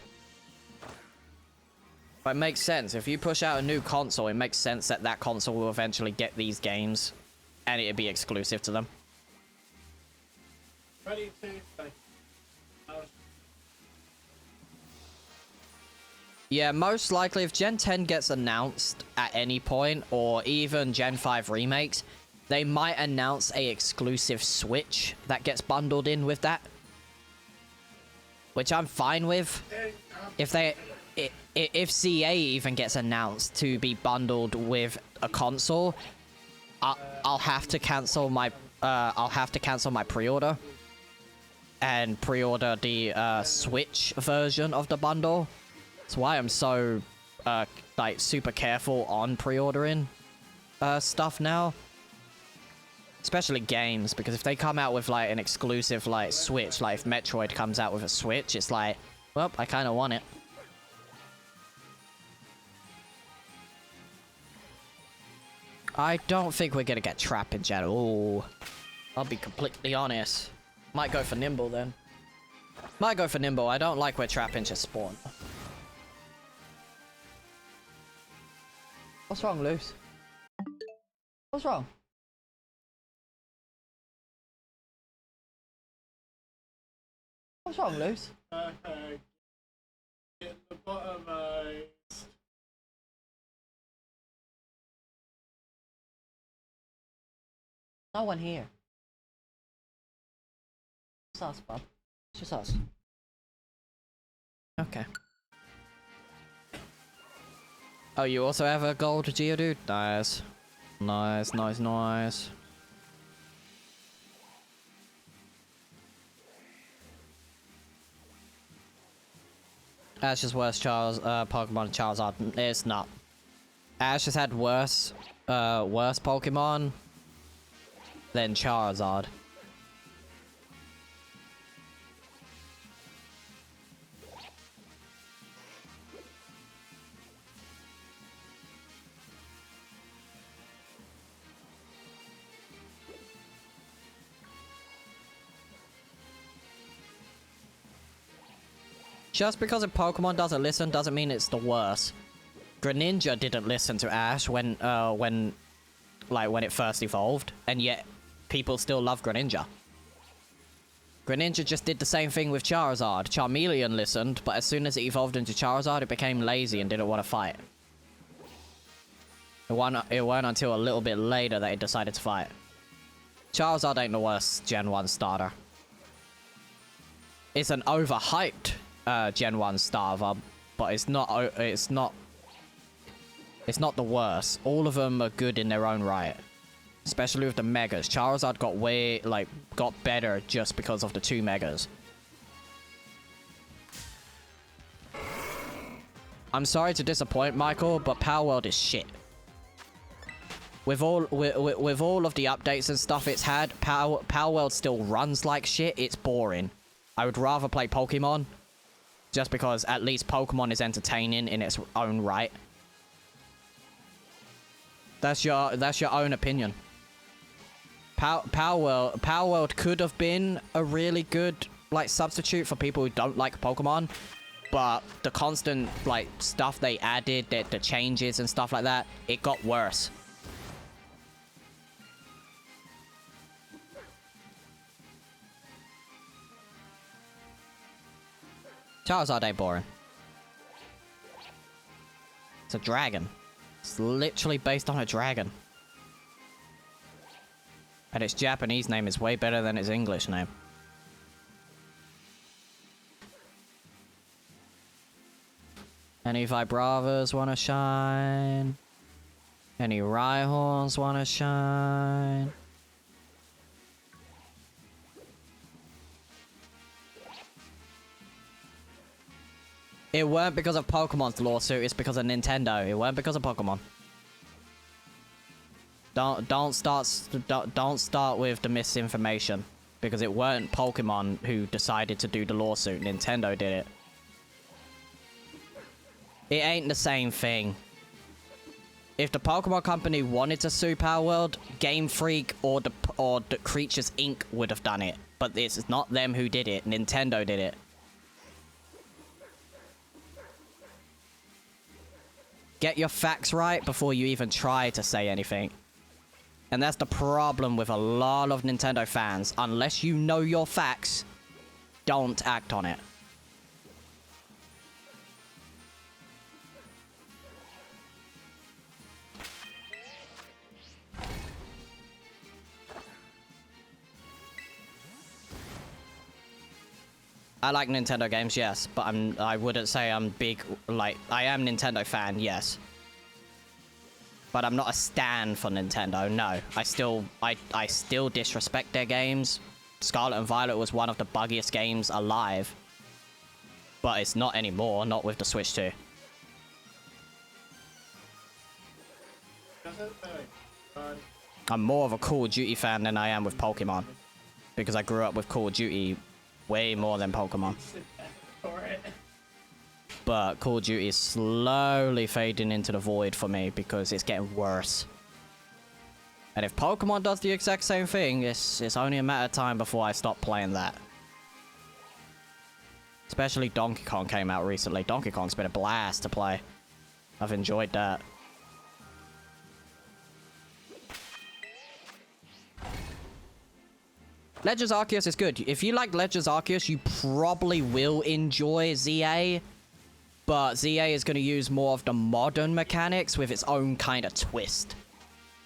But it makes sense. If you push out a new console, it makes sense that that console will eventually get these games, and it'll be exclusive to them. Ready to play. Yeah, most likely if Gen 10 gets announced at any point, or even Gen 5 remakes, they might announce a exclusive Switch that gets bundled in with that. Which I'm fine with. If CA even gets announced to be bundled with a console, I'll have to cancel my pre-order and pre-order the Switch version of the bundle. That's why I'm so like super careful on pre-ordering stuff now, especially games, because if they come out with like an exclusive like Switch, like if Metroid comes out with a Switch, it's like, well, I kind of want it. I don't think we're gonna get Trap in general. I'll be completely honest. Might go for Nimble then. Might go for Nimble. I don't like where Trap just spawn. What's wrong, Luce? What's wrong? What's wrong, Luce? Get the bottomized. No one here. It's us, bub. It's just us. Okay. Oh, you also have a gold Geodude? Nice. Nice, nice, nice. Ash is worse Pokemon Charizard. It's not. Ash has had worse Pokemon than Charizard. Just because a Pokemon doesn't listen doesn't mean it's the worst. Greninja didn't listen to Ash when it first evolved, and yet people still love Greninja. Greninja just did the same thing with Charizard. Charmeleon listened, but as soon as it evolved into Charizard, it became lazy and didn't want to fight. It weren't until a little bit later that it decided to fight. Charizard ain't the worst Gen 1 starter. It's an overhyped Gen 1 starter, but it's not the worst. All of them are good in their own right. Especially with the Megas. Charizard got better just because of the 2 Megas. I'm sorry to disappoint, Michael, but Power World is shit. With all of the updates and stuff it's had, Power World still runs like shit. It's boring. I would rather play Pokemon, just because at least Pokemon is entertaining in its own right. That's your own opinion. Power World could have been a really good substitute for people who don't like Pokemon, but the constant stuff they added, the changes and stuff like that, it got worse. Charizard ain't boring. It's a dragon. It's literally based on a dragon. And its Japanese name is way better than its English name. Any Vibravas wanna shine? Any Rhyhorns wanna shine? It weren't because of Pokemon's lawsuit, it's because of Nintendo. It weren't because of Pokemon. Don't start with the misinformation, because it weren't Pokemon who decided to do the lawsuit. Nintendo did it. It ain't the same thing. If the Pokemon Company wanted to sue Power World, Game Freak or the Creatures Inc. would have done it. But it's not them who did it. Nintendo did it. Get your facts right before you even try to say anything. And that's the problem with a lot of Nintendo fans. Unless you know your facts, don't act on it. I like Nintendo games, yes, but I wouldn't say I'm big, like, I am Nintendo fan, yes. But I'm not a stan for Nintendo, no. I still disrespect their games. Scarlet and Violet was one of the buggiest games alive. But it's not anymore, not with the Switch 2. I'm more of a Call of Duty fan than I am with Pokemon. Because I grew up with Call of Duty way more than Pokemon. But Call of Duty is slowly fading into the void for me because it's getting worse. And if Pokemon does the exact same thing, it's only a matter of time before I stop playing that. Especially Donkey Kong came out recently. Donkey Kong's been a blast to play. I've enjoyed that. Legends Arceus is good. If you like Legends Arceus, you probably will enjoy ZA. But ZA is going to use more of the modern mechanics with its own kind of twist.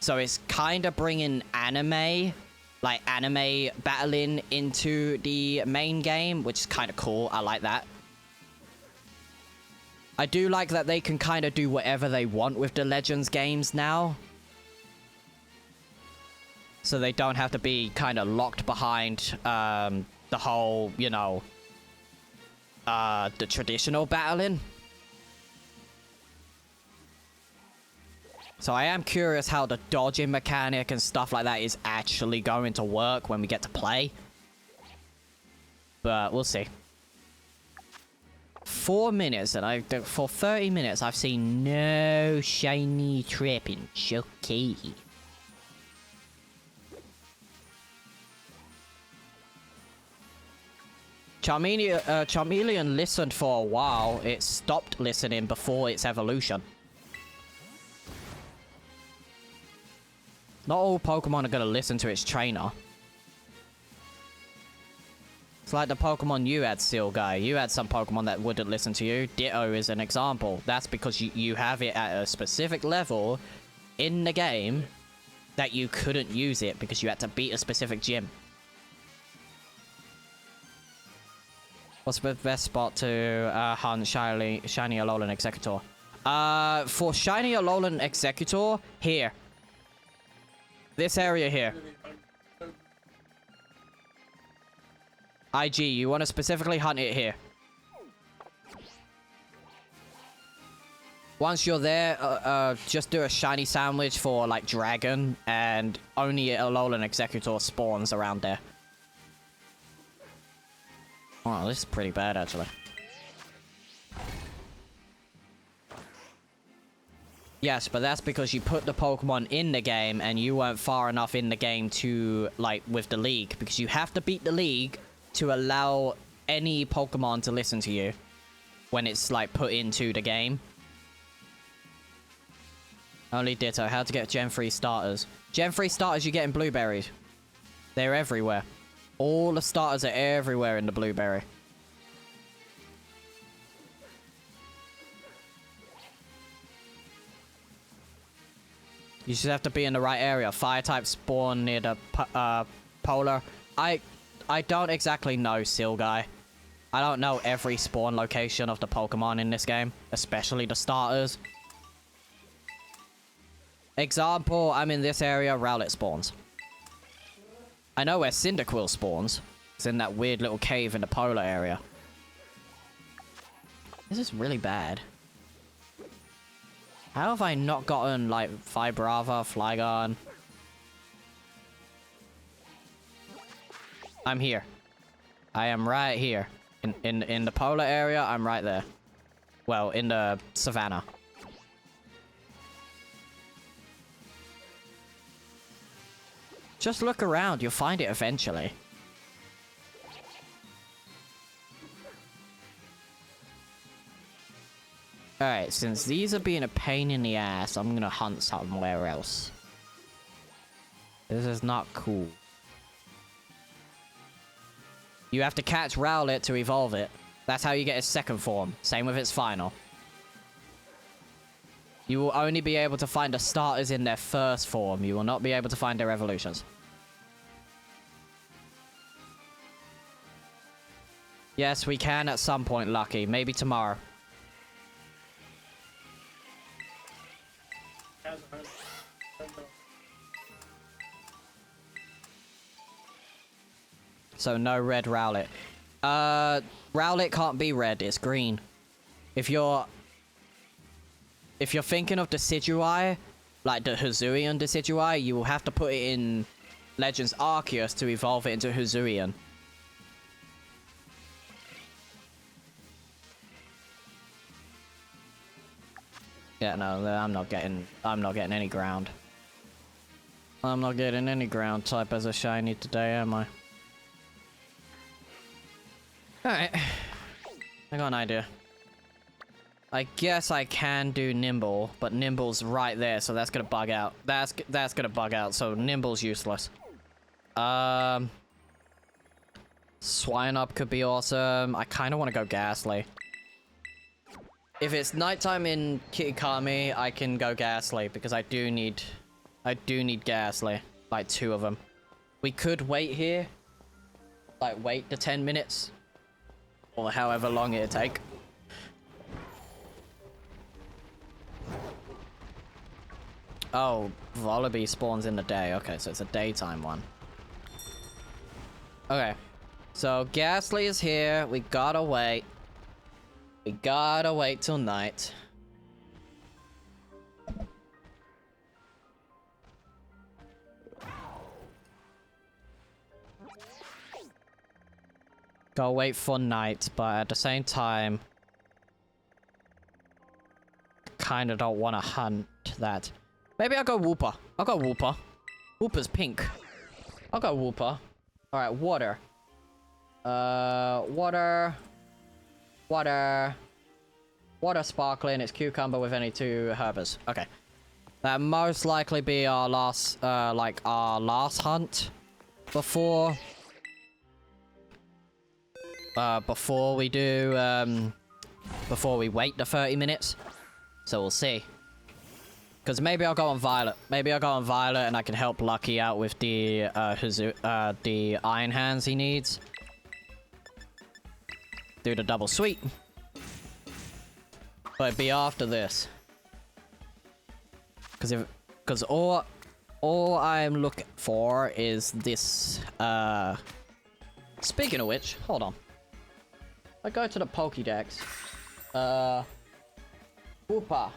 So it's kind of bringing anime, like anime battling into the main game, which is kind of cool. I like that. I do like that they can kind of do whatever they want with the Legends games now. So they don't have to be kind of locked behind the whole, you know, the traditional battling. So I am curious how the dodging mechanic and stuff like that is actually going to work when we get to play. But we'll see. 4 minutes, and for 30 minutes I've seen no shiny Trapinch. Okay. Charmeleon listened for a while. It stopped listening before its evolution. Not all Pokemon are going to listen to its trainer. It's like the Pokemon you had, Seal Guy. You had some Pokemon that wouldn't listen to you. Ditto is an example. That's because you have it at a specific level in the game that you couldn't use it because you had to beat a specific gym. What's the best spot to hunt Shiny Alolan Executor? For Shiny Alolan Executor, here. This area here. IG, you want to specifically hunt it here. Once you're there, just do a shiny sandwich for, like, Dragon, and only Alolan Executor spawns around there. Oh, this is pretty bad, actually. Yes, but that's because you put the Pokemon in the game, and you weren't far enough in the game to, like, with the League. Because you have to beat the League to allow any Pokemon to listen to you when it's, like, put into the game. Only Ditto. How to get Gen 3 starters. Gen 3 starters you get in Blueberries. They're everywhere. All the starters are everywhere in the Blueberry. You just have to be in the right area. Fire type spawn near the Polar. I don't exactly know, Seal Guy. I don't know every spawn location of the Pokemon in this game, especially the starters. Example, I'm in this area, Rowlet spawns. I know where Cyndaquil spawns. It's in that weird little cave in the Polar area. This is really bad. How have I not gotten, like, Vibrava, Flygon? I'm here. I am right here. In the Polar area, I'm right there. Well, in the savannah. Just look around, you'll find it eventually. Alright, since these are being a pain in the ass, I'm gonna hunt somewhere else. This is not cool. You have to catch Rowlet to evolve it. That's how you get its second form. Same with its final. You will only be able to find the starters in their first form. You will not be able to find their evolutions. Yes, we can at some point, Lucky. Maybe tomorrow. So no red Rowlet. Rowlet can't be red, it's green. If you're thinking of Decidueye, like the Hisuian Decidueye, you will have to put it in Legends Arceus to evolve it into Hisuian. Yeah, no, I'm not getting any ground. I'm not getting any ground type as a shiny today, am I? Alright. I got an idea. I guess I can do Nimble, but Nimble's right there, so that's gonna bug out. That's gonna bug out, so Nimble's useless. Swine Up could be awesome. I kinda wanna go Ghastly. If it's nighttime in Kitakami, I can go Ghastly, because I do need Ghastly. Like 2 of them. We could wait here. Like, wait the 10 minutes. Or however long it'd take. Oh, Volibee spawns in the day. Okay, so it's a daytime one. Okay. So, Ghastly is here. We gotta wait. We gotta wait till night. Gotta wait for night, but at the same time, kinda don't want to hunt that. Maybe I'll go Wooper. I'll go Wooper. Wooper's pink. I'll go Wooper. Alright, water. Water sparkling. It's cucumber with any 2 herbers. Okay. That most likely be our last, like, our last hunt before... before we do, before we wait the 30 minutes. So we'll see. Because maybe I'll go on Violet. Maybe I'll go on Violet and I can help Lucky out with the, the Iron Hands he needs. Do the double sweep. But it'd be after this. Because all I'm looking for is this, Speaking of which, hold on. I go to the Pokédex. Wooper.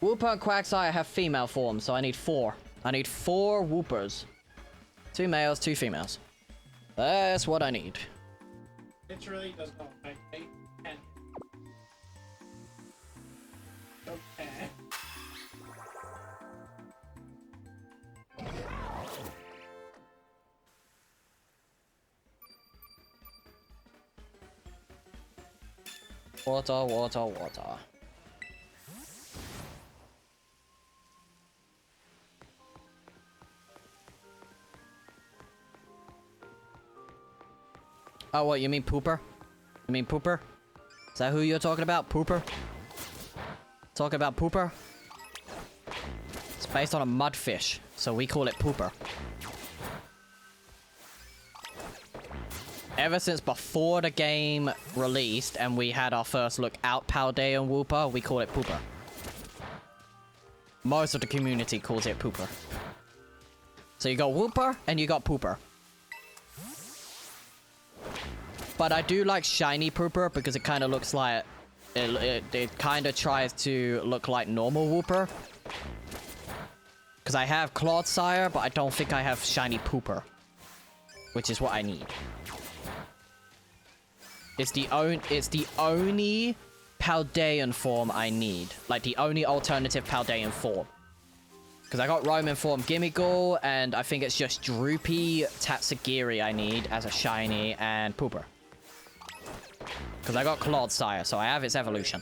Wooper and Quagsire have female forms, so I need 4. I need 4 Woopers. 2 males, 2 females. That's what I need. Literally does not make me and okay. Water, water, water. Oh, what, you mean Pooper? You mean Pooper? Is that who you're talking about? Pooper? Talking about Pooper? It's based on a mudfish, so we call it Pooper. Ever since before the game released and we had our first look out Paldea and Wooper, we call it Pooper. Most of the community calls it Pooper. So you got Wooper and you got Pooper. But I do like shiny Pooper because it kind of looks like... It kind of tries to look like normal Wooper. Because I have Clodsire, but I don't think I have shiny Pooper. Which is what I need. It's the only Paldean form I need. Like, the only alternative Paldean form. Because I got Roman form Gimmighoul, and I think it's just Droopy Tatsugiri I need as a shiny, and Pooper. Because I got Clodsire, so I have its evolution.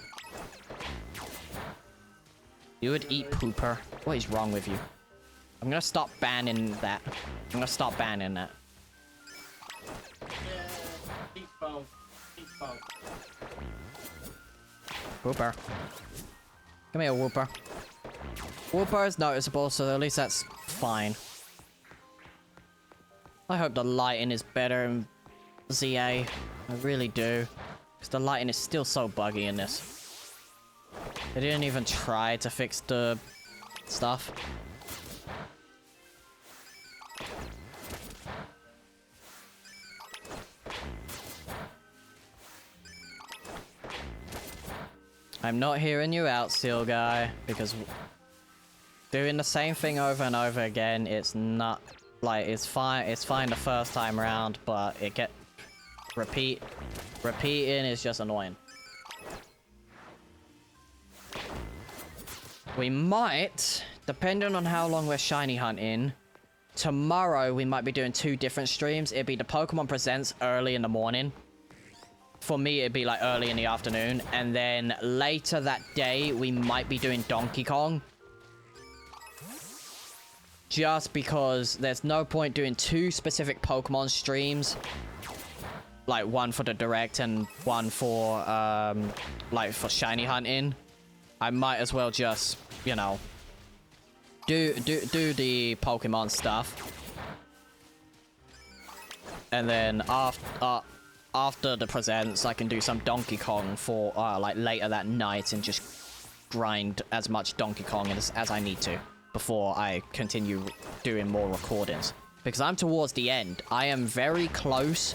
You would eat Pooper. What is wrong with you? I'm gonna stop banning that. I'm gonna stop banning that. Yeah, deep bow. Deep bow. Whooper. Come here, Whooper. Whooper is noticeable, so at least that's fine. I hope the lighting is better in ZA. I really do. Because the lighting is still so buggy in this. They didn't even try to fix the stuff. I'm not hearing you out, Seal Guy, because doing the same thing over and over again, it's not, like, it's fine the first time around, but repeating is just annoying. We might, depending on how long we're shiny hunting, tomorrow we might be doing 2 different streams. It'd be the Pokemon Presents early in the morning. For me, it'd be like early in the afternoon. And then later that day, we might be doing Donkey Kong. Just because there's no point doing 2 specific Pokemon streams. Like one for the Direct and one for, like for shiny hunting. I might as well just, you know, do the Pokemon stuff. And then after the presents, I can do some Donkey Kong for, like, later that night and just grind as much Donkey Kong as I need to before I continue doing more recordings. Because I'm towards the end. I am very close.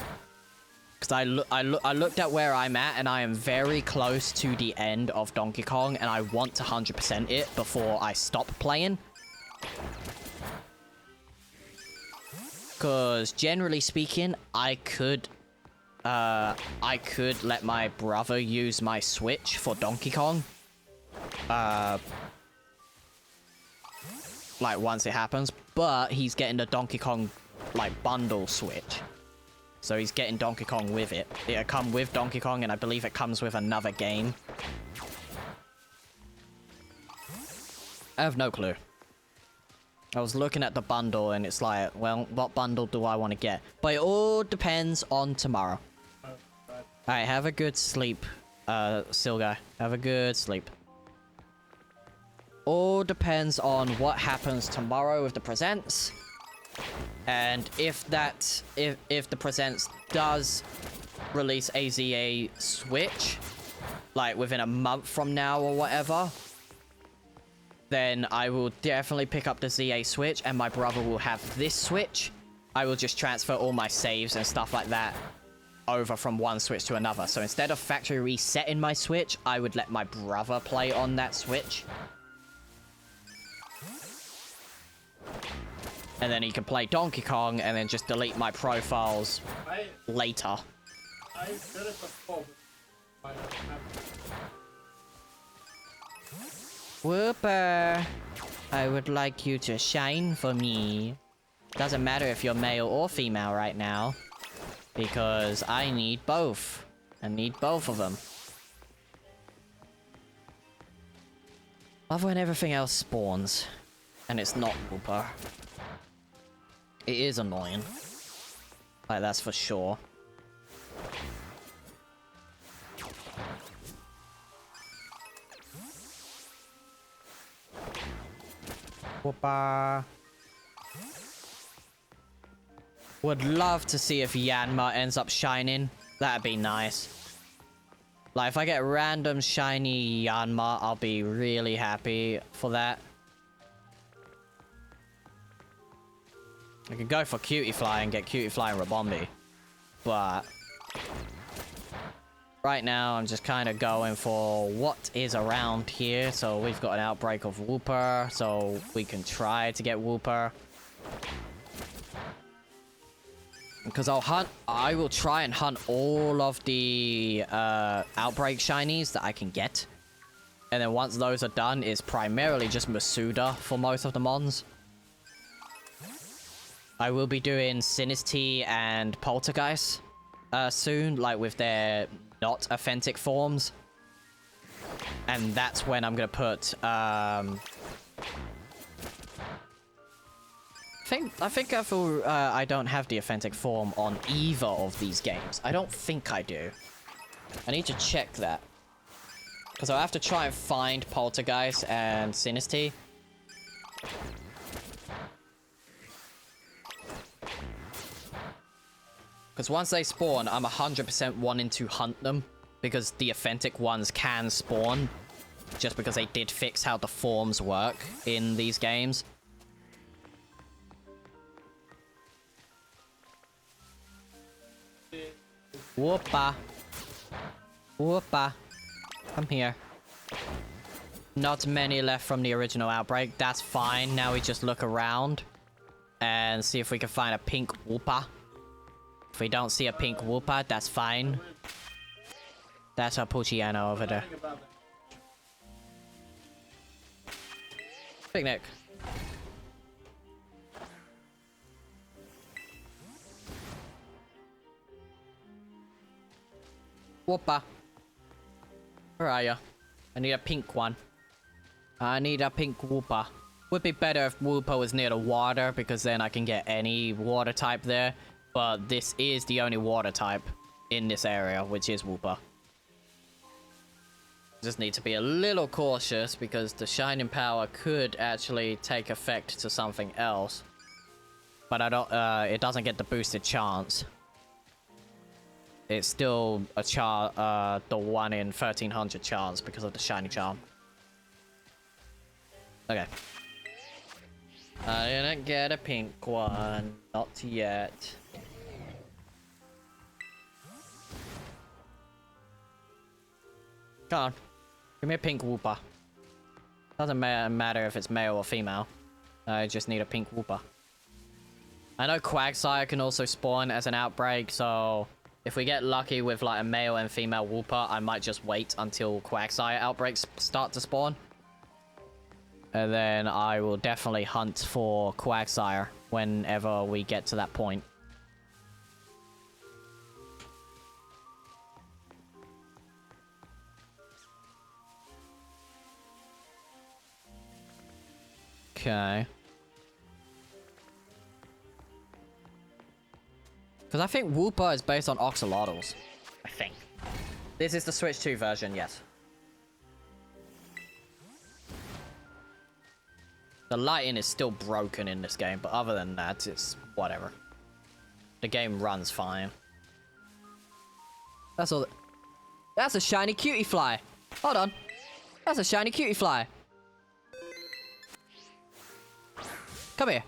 Because I looked at where I'm at, and I am very close to the end of Donkey Kong, and I want to 100% it before I stop playing. Because generally speaking, I could let my brother use my Switch for Donkey Kong. Like, once it happens. But he's getting the Donkey Kong, like, bundle Switch. So he's getting Donkey Kong with it. It'll come with Donkey Kong, and I believe it comes with another game. I have no clue. I was looking at the bundle, and it's like, well, what bundle do I want to get? But it all depends on tomorrow. Alright, have a good sleep, Seal Guy. Have a good sleep. All depends on what happens tomorrow with the presents. And if the presents does release a ZA Switch, like within a month from now or whatever, then I will definitely pick up the ZA Switch, and my brother will have this Switch. I will just transfer all my saves and stuff like that over from one Switch to another. So instead of factory resetting my Switch, I would let my brother play on that Switch. And then he can play Donkey Kong, and then just delete my profiles later. I did it before. Whooper, I would like you to shine for me. Doesn't matter if you're male or female right now, because I need both. I need both of them. Love when everything else spawns, and it's not Whooper. It is annoying. Like, that's for sure. Whooper. Would love to see if Yanma ends up shining. That'd be nice. Like, if I get random shiny Yanma, I'll be really happy for that. I could go for Cutie Fly and get Cutie Fly and Rabombi. But right now, I'm just kind of going for what is around here. So we've got an outbreak of Whooper, so we can try to get Whooper. Because I will try and hunt all of the Outbreak shinies that I can get. And then once those are done, it's primarily just Masuda for most of the mons. I will be doing Sinistea and Poltergeist soon, like with their not authentic forms. And that's when I'm gonna put I think I don't have the authentic form on either of these games. I don't think I do. I need to check that. Because I'll have to try and find Poltergeist and Sinistea. Because once they spawn, I'm 100% wanting to hunt them. Because the authentic ones can spawn. Just because they did fix how the forms work in these games. Whoopa. Whoopa. Come here. Not many left from the original Outbreak. That's fine. Now we just look around. And see if we can find a pink Whoopa. If we don't see a pink Whoopa, that's fine. That's a Puchiana over there. Picnic. Whoopa. Where are you? I need a pink one. I need a pink Whoopa. Would be better if Whoopa was near the water, because then I can get any water type there. But this is the only water type in this area, which is Whoopa. Just need to be a little cautious, because the Shining Power could actually take effect to something else. But I don't, it doesn't get the boosted chance. It's still a the 1 in 1300 chance because of the shiny charm. Okay. I didn't get a pink one. Not yet. Come on. Give me a pink Whoopa. Doesn't matter if it's male or female. I just need a pink Whoopa. I know Quagsire can also spawn as an Outbreak, so if we get lucky with like a male and female Whoopa, I might just wait until Quagsire outbreaks start to spawn. And then I will definitely hunt for Quagsire whenever we get to that point. Okay. Because I think Whoopa is based on Oxalotls. I think. This is the Switch 2 version, yes. The lighting is still broken in this game, but other than that, it's whatever. The game runs fine. That's all. That's a shiny cutie fly. Hold on. That's a shiny cutie fly. Come here.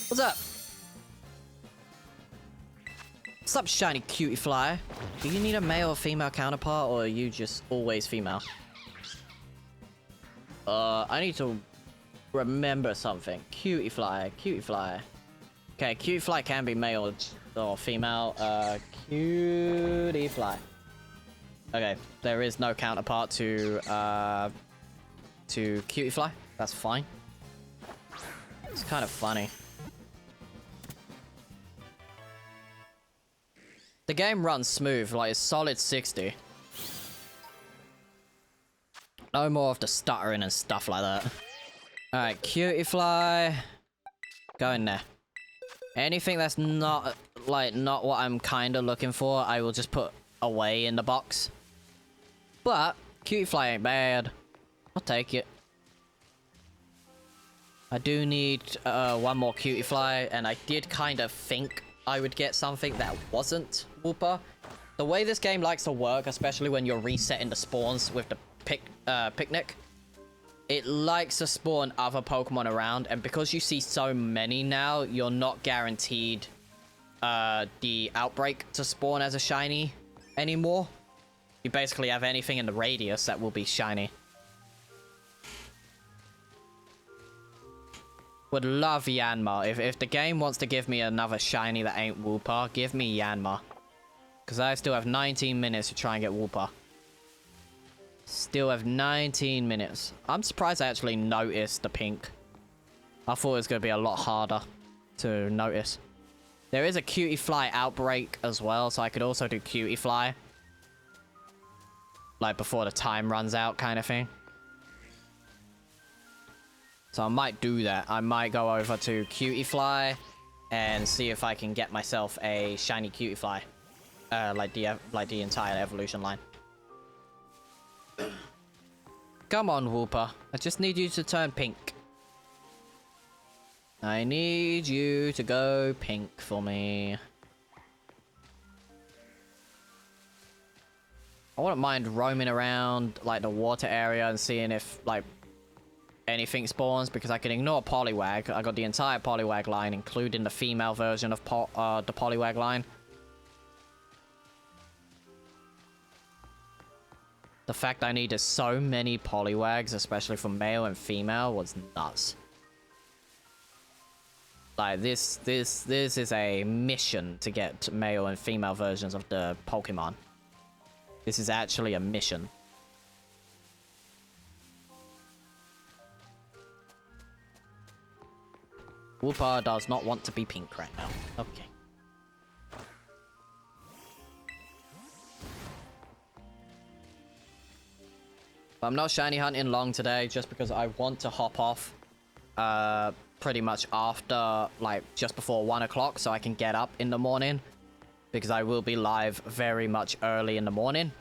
What's up? What's up, shiny cutie fly? Do you need a male or female counterpart, or are you just always female? I need to remember something. Cutie fly, cutie fly. Okay, cutie fly can be male or female. Cutie fly. Okay, there is no counterpart to cutie fly. That's fine. It's kind of funny. The game runs smooth, like it's solid 60. No more of the stuttering and stuff like that. Alright, cutie fly. Go in there. Anything that's not, like, not what I'm kind of looking for, I will just put away in the box. But, cutie fly ain't bad. I'll take it. I do need one more cutie fly, and I did kind of think I would get something that wasn't Whoopa. The way this game likes to work, especially when you're resetting the spawns with the picnic, it likes to spawn other Pokemon around, and because you see so many now, you're not guaranteed the Outbreak to spawn as a shiny anymore. You basically have anything in the radius that will be shiny. Would love Yanma. If the game wants to give me another shiny that ain't Wooper, give me Yanma. Because I still have 19 minutes to try and get Wooper. Still have 19 minutes. I'm surprised I actually noticed the pink. I thought it was going to be a lot harder to notice. There is a Cutie Fly outbreak as well, so I could also do Cutie Fly. Like before the time runs out kind of thing. So I might do that. I might go over to Cutie Fly and see if I can get myself a shiny Cutie Fly. Like the entire evolution line. Come on, Wooper. I just need you to turn pink. I need you to go pink for me. I wouldn't mind roaming around like the water area and seeing if like anything spawns, because I can ignore Poliwag. I got the entire Poliwag line, including the female version of the Poliwag line. The fact I needed so many Poliwags, especially for male and female, was nuts. Like this is a mission to get male and female versions of the Pokemon. This is actually a mission. Wooper does not want to be pink right now. Okay. But I'm not shiny hunting long today, just because I want to hop off pretty much after, like, just before 1 o'clock, so I can get up in the morning. Because I will be live very much early in the morning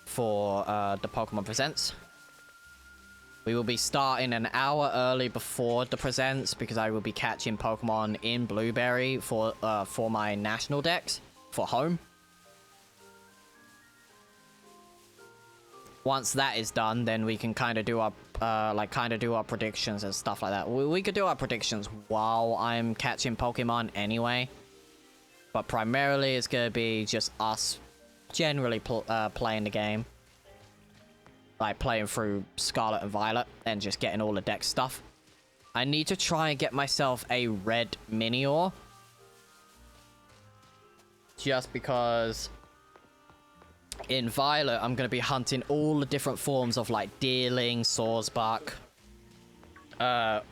for the Pokemon Presents. We will be starting an hour early before the Presents, because I will be catching Pokemon in Blueberry for my national dex for home. Once that is done, then we can kind of do our predictions and stuff like that. We could do our predictions while I'm catching Pokemon anyway. But primarily, it's going to be just us generally playing the game. Like, playing through Scarlet and Violet and just getting all the deck stuff. I need to try and get myself a red Minior. Just because in Violet, I'm going to be hunting all the different forms of, like, Deerling, Swordsbuck.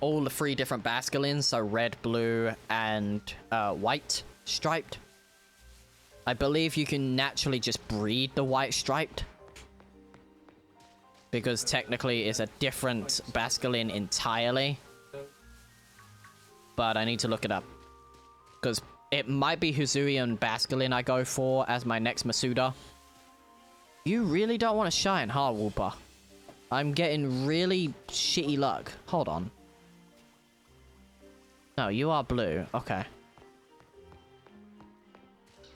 All the 3 different Basculins, so red, blue, and white striped. I believe you can naturally just breed the white striped, because technically it's a different Basculin entirely. But I need to look it up, because it might be Hisuian Basculin I go for as my next Masuda. You really don't want to shine, huh, Wooper? I'm getting really shitty luck. Hold on. No, you are blue. Okay.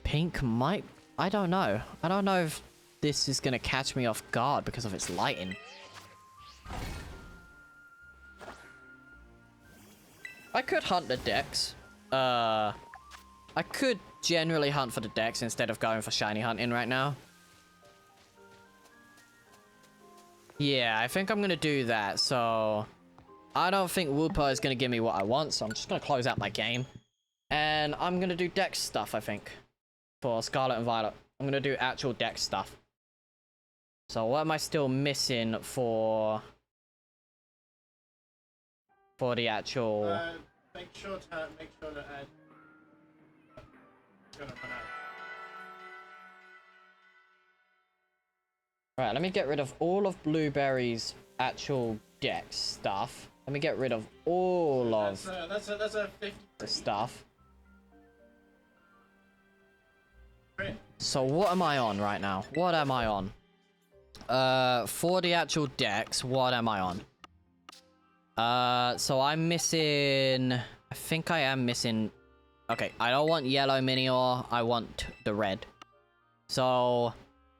Pink might... I don't know. I don't know if this is going to catch me off guard because of its lighting. I could hunt the Dex. I could generally hunt for the Dex instead of going for shiny hunting right now. Yeah, I think I'm going to do that. So I don't think Wooper is going to give me what I want. So I'm just going to close out my game. And I'm going to do Dex stuff, I think. For Scarlet and Violet. I'm going to do actual Dex stuff. So what am I still missing for the actual... Make sure to add... Right, let me get rid of all of Blueberry's actual Dex stuff. Let me get rid of all of that's a 50 the stuff. crit. So what am I on right now? What am I on? For the actual Dex, what am I on? So I'm missing... I think I am missing... Okay, I don't want yellow Minior. I want the red. So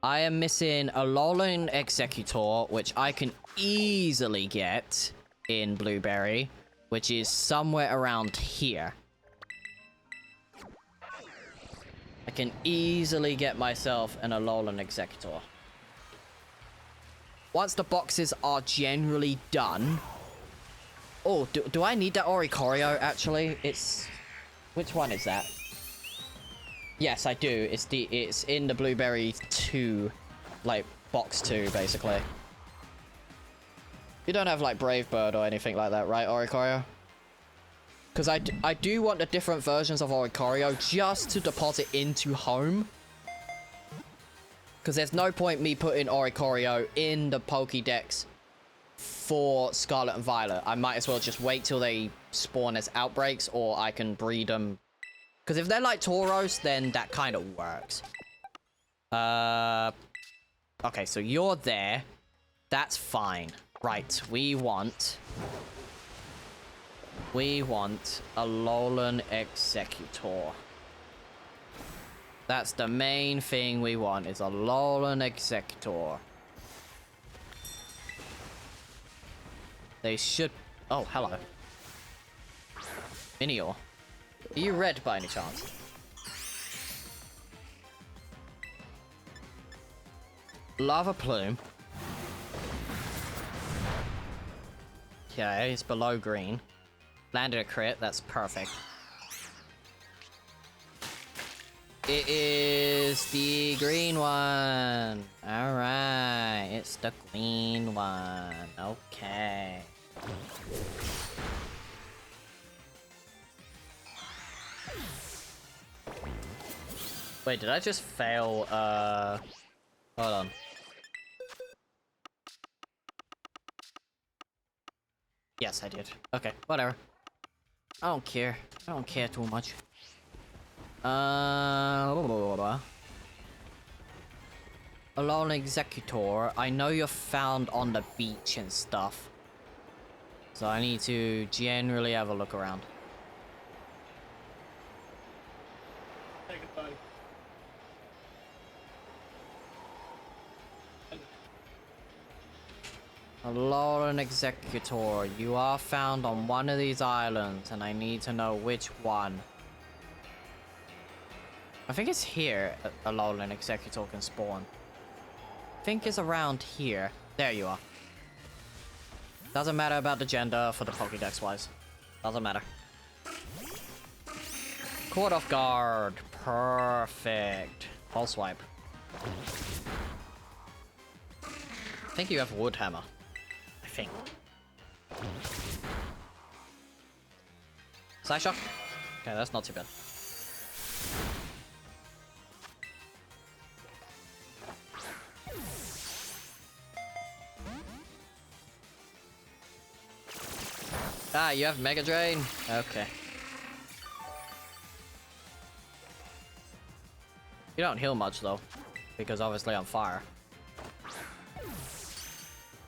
I am missing a Alolan Executor, which I can easily get in Blueberry, which is somewhere around here. I can easily get myself an Alolan Executor. Once the boxes are generally done, Oh, do I need that Oricorio, actually? It's... Which one is that? Yes, I do. It's in the Blueberry 2, like, box 2, basically. You don't have, like, Brave Bird or anything like that, right, Oricorio? Because I do want the different versions of Oricorio just to deposit into home. Because there's no point me putting Oricorio in the Pokédex for Scarlet and Violet. I might as well just wait till they spawn as outbreaks, or I can breed them. Because if they're like Tauros, then that kind of works. Okay, so you're there. That's fine. Right, we want a Alolan Executor. That's the main thing we want, is a Alolan Executor. They should... Oh, hello. Minior. Are you red by any chance? Lava Plume. Okay, it's below green. Landed a crit, that's perfect. It is the green one. Alright, it's the green one. Okay. Wait, did I just fail, hold on. Yes, I did. Okay, whatever. I don't care. I don't care too much. Alolan Executor. I know you're found on the beach and stuff. So I need to generally have a look around. Take it, buddy. Alolan Executor. You are found on one of these islands, and I need to know which one. I think it's here Alolan Executor can spawn. I think it's around here. There you are. Doesn't matter about the gender for the Pokédex wise. Doesn't matter. Caught off guard. Perfect. Pulse swipe. I think you have Wood Hammer. I think. Side shock? Okay, that's not too bad. Ah, you have Mega Drain? Okay. You don't heal much though, because obviously I'm fire.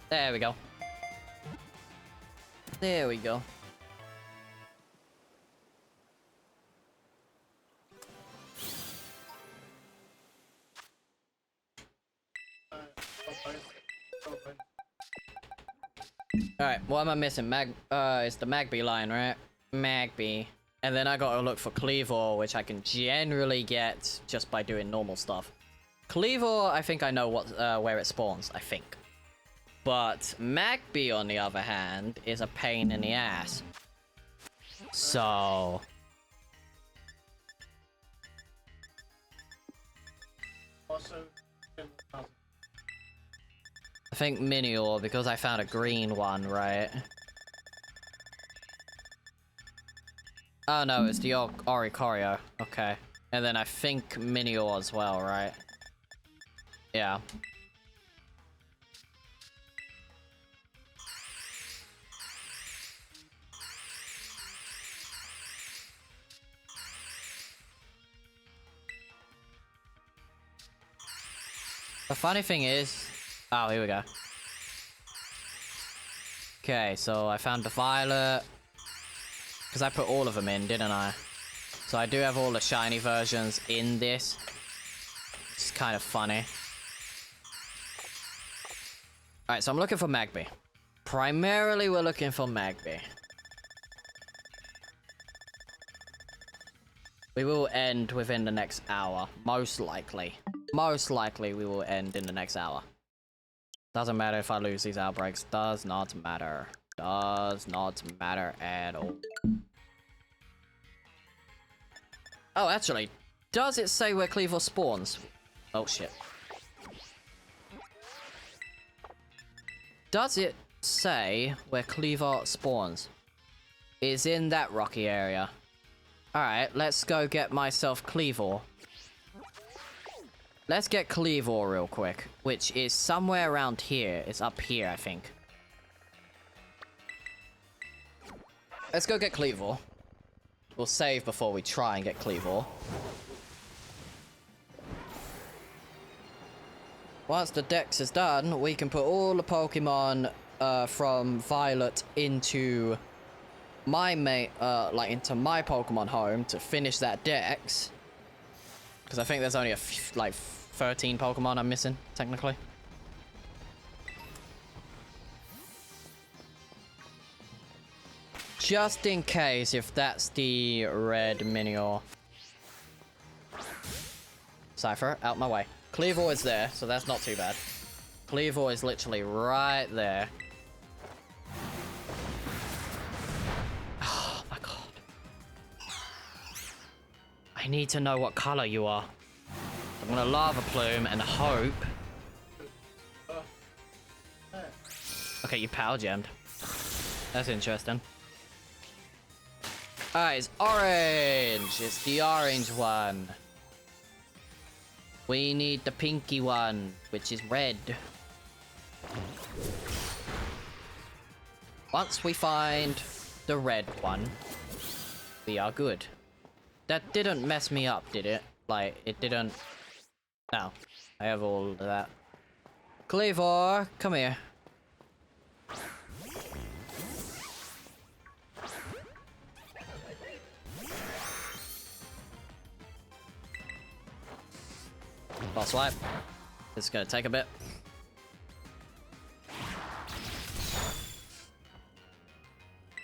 There we go. There we go. Open. Alright, what am I missing? It's the Magby line, right? Magby. And then I gotta look for Cleavor, which I can generally get just by doing normal stuff. Cleavor, I think I know what where it spawns, I think. But Magby, on the other hand, is a pain in the ass. So... Also, I think Minior, because I found a green one, right? Oh no, it's the Oricorio. Okay. And then I think Minior as well, right? Yeah. The funny thing is... Oh, here we go. Okay, so I found the Violet. Because I put all of them in, didn't I? So I do have all the shiny versions in this. It's kind of funny. Alright, so I'm looking for Magby. Primarily, we're looking for Magby. We will end within the next hour. Most likely. Most likely, we will end in the next hour. Doesn't matter if I lose these outbreaks. Does not matter. Does not matter at all. Oh, actually, does it say where Cleavor spawns? Oh, shit. Does it say where Cleavor spawns? Is in that rocky area. Alright, let's go get myself Cleavor. Let's get Cleavor real quick, which is somewhere around here. It's up here, I think. Let's go get Cleavor. We'll save before we try and get Cleavor. Once the dex is done, we can put all the Pokemon from Violet into my into my Pokemon home to finish that dex. Because I think there's only like 13 Pokemon I'm missing, technically. Just in case, if that's the red Minior. Cypher, out my way. Cleavor is there, so that's not too bad. Cleavor is literally right there. Oh my god. I need to know what color you are. I'm gonna Lava Plume and hope. Okay, you power gemmed. That's interesting. Alright, it's orange. It's the orange one. We need the pinky one, which is red. Once we find the red one, we are good. That didn't mess me up, did it? Like, it didn't... No. I have all of that. Cleavor, come here. Boss swipe. This is gonna take a bit.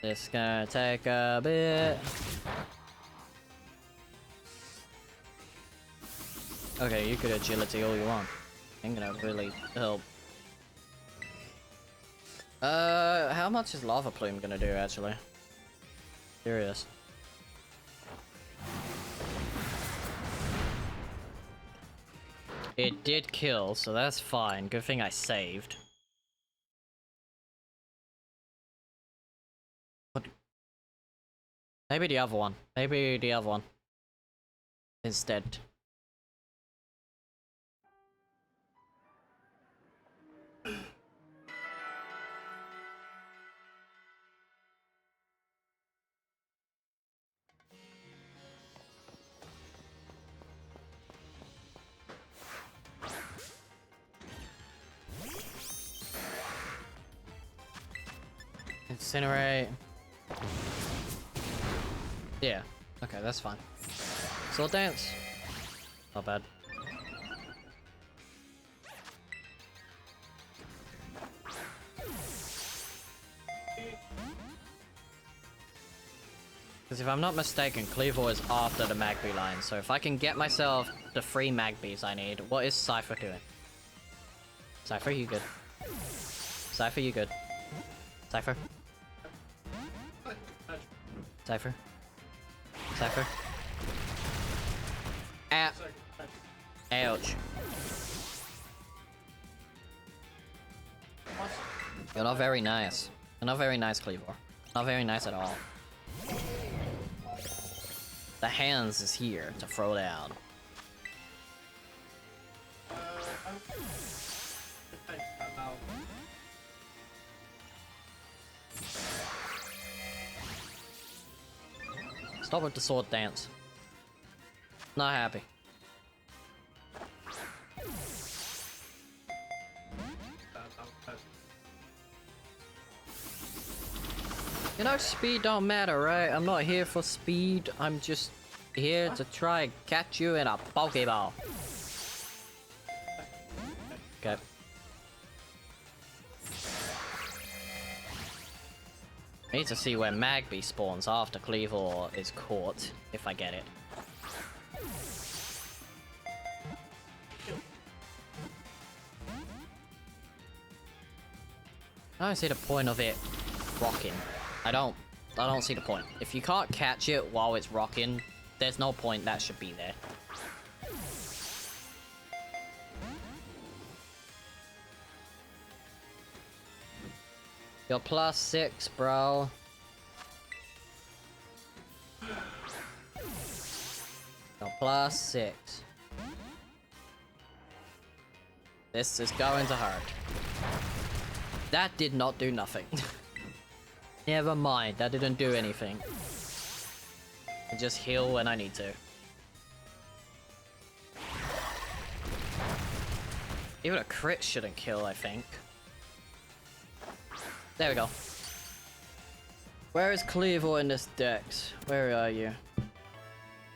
This is gonna take a bit. Okay, you could agility all you want. Ain't gonna really help. How much is Lava Plume gonna do, actually? Curious. It did kill, so that's fine. Good thing I saved. What? Maybe the other one. Maybe the other one. Instead. Incinerate. Yeah. Okay, that's fine. Sword Dance. Not bad. Because if I'm not mistaken, Cleavor is after the Magby line, so if I can get myself the 3 Magbies I need, what is Cypher doing? Cypher, you good? Cypher, you good? Cypher? Cypher? Cypher? Ah! Ouch. You're not very nice. You're not very nice, Cleavor. Not very nice at all. The hands is here to throw down. Stop with the sword dance. Not happy. You know, speed don't matter, right? I'm not here for speed. I'm just here to try and catch you in a Pokeball. Okay. I need to see where Magby spawns after Cleavor is caught, if I get it. I don't see the point of it rocking. I don't see the point. If you can't catch it while it's rocking, there's no point that should be there. You're +6, bro. You're +6. This is going to hurt. That did not do nothing. Never mind, that didn't do anything. I just heal when I need to. Even a crit shouldn't kill, I think. There we go. Where is Cleaver in this dex? Where are you?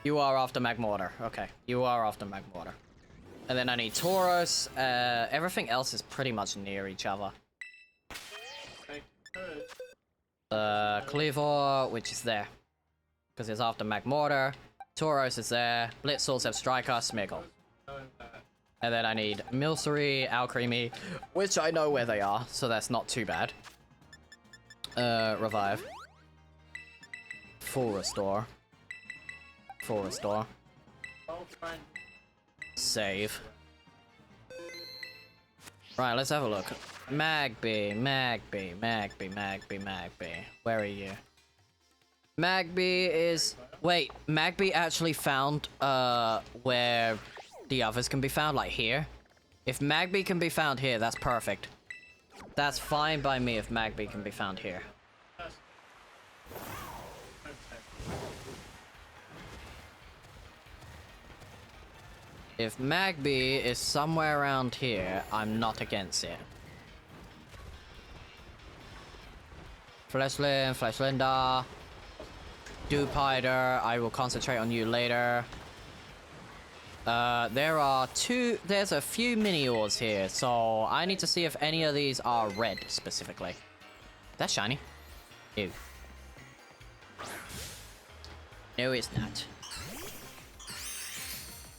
You are after Magmortar. Okay, you are after Magmortar. And then I need Tauros. Everything else is pretty much near each other. Cleaver, which is there. Because it's after Magmortar. Tauros is there. Blitzels have Striker, Smeagol. And then I need Milcery, Alcremie, which I know where they are, so that's not too bad. Revive. Full restore. Full restore. Save. Right, let's have a look. Magby. Where are you? Magby is... Wait, Magby actually found, where the others can be found, like here? If Magby can be found here, that's perfect. That's fine by me if Magby can be found here. If Magby is somewhere around here, I'm not against it. Fleshlinda. Dupider, I will concentrate on you later. There's a few mini-ores here, so I need to see if any of these are red, specifically. That's shiny. Ew. No, it's not.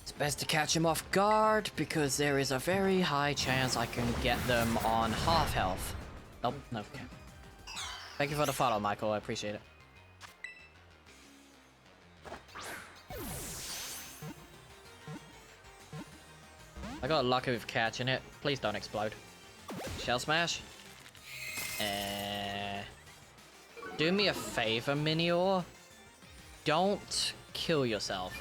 It's best to catch him off guard, because there is a very high chance I can get them on half health. Nope, no. Okay. Thank you for the follow, Michael, I appreciate it. I got lucky with catching it. Please don't explode. Shell Smash. Do me a favor, Minior. Don't kill yourself.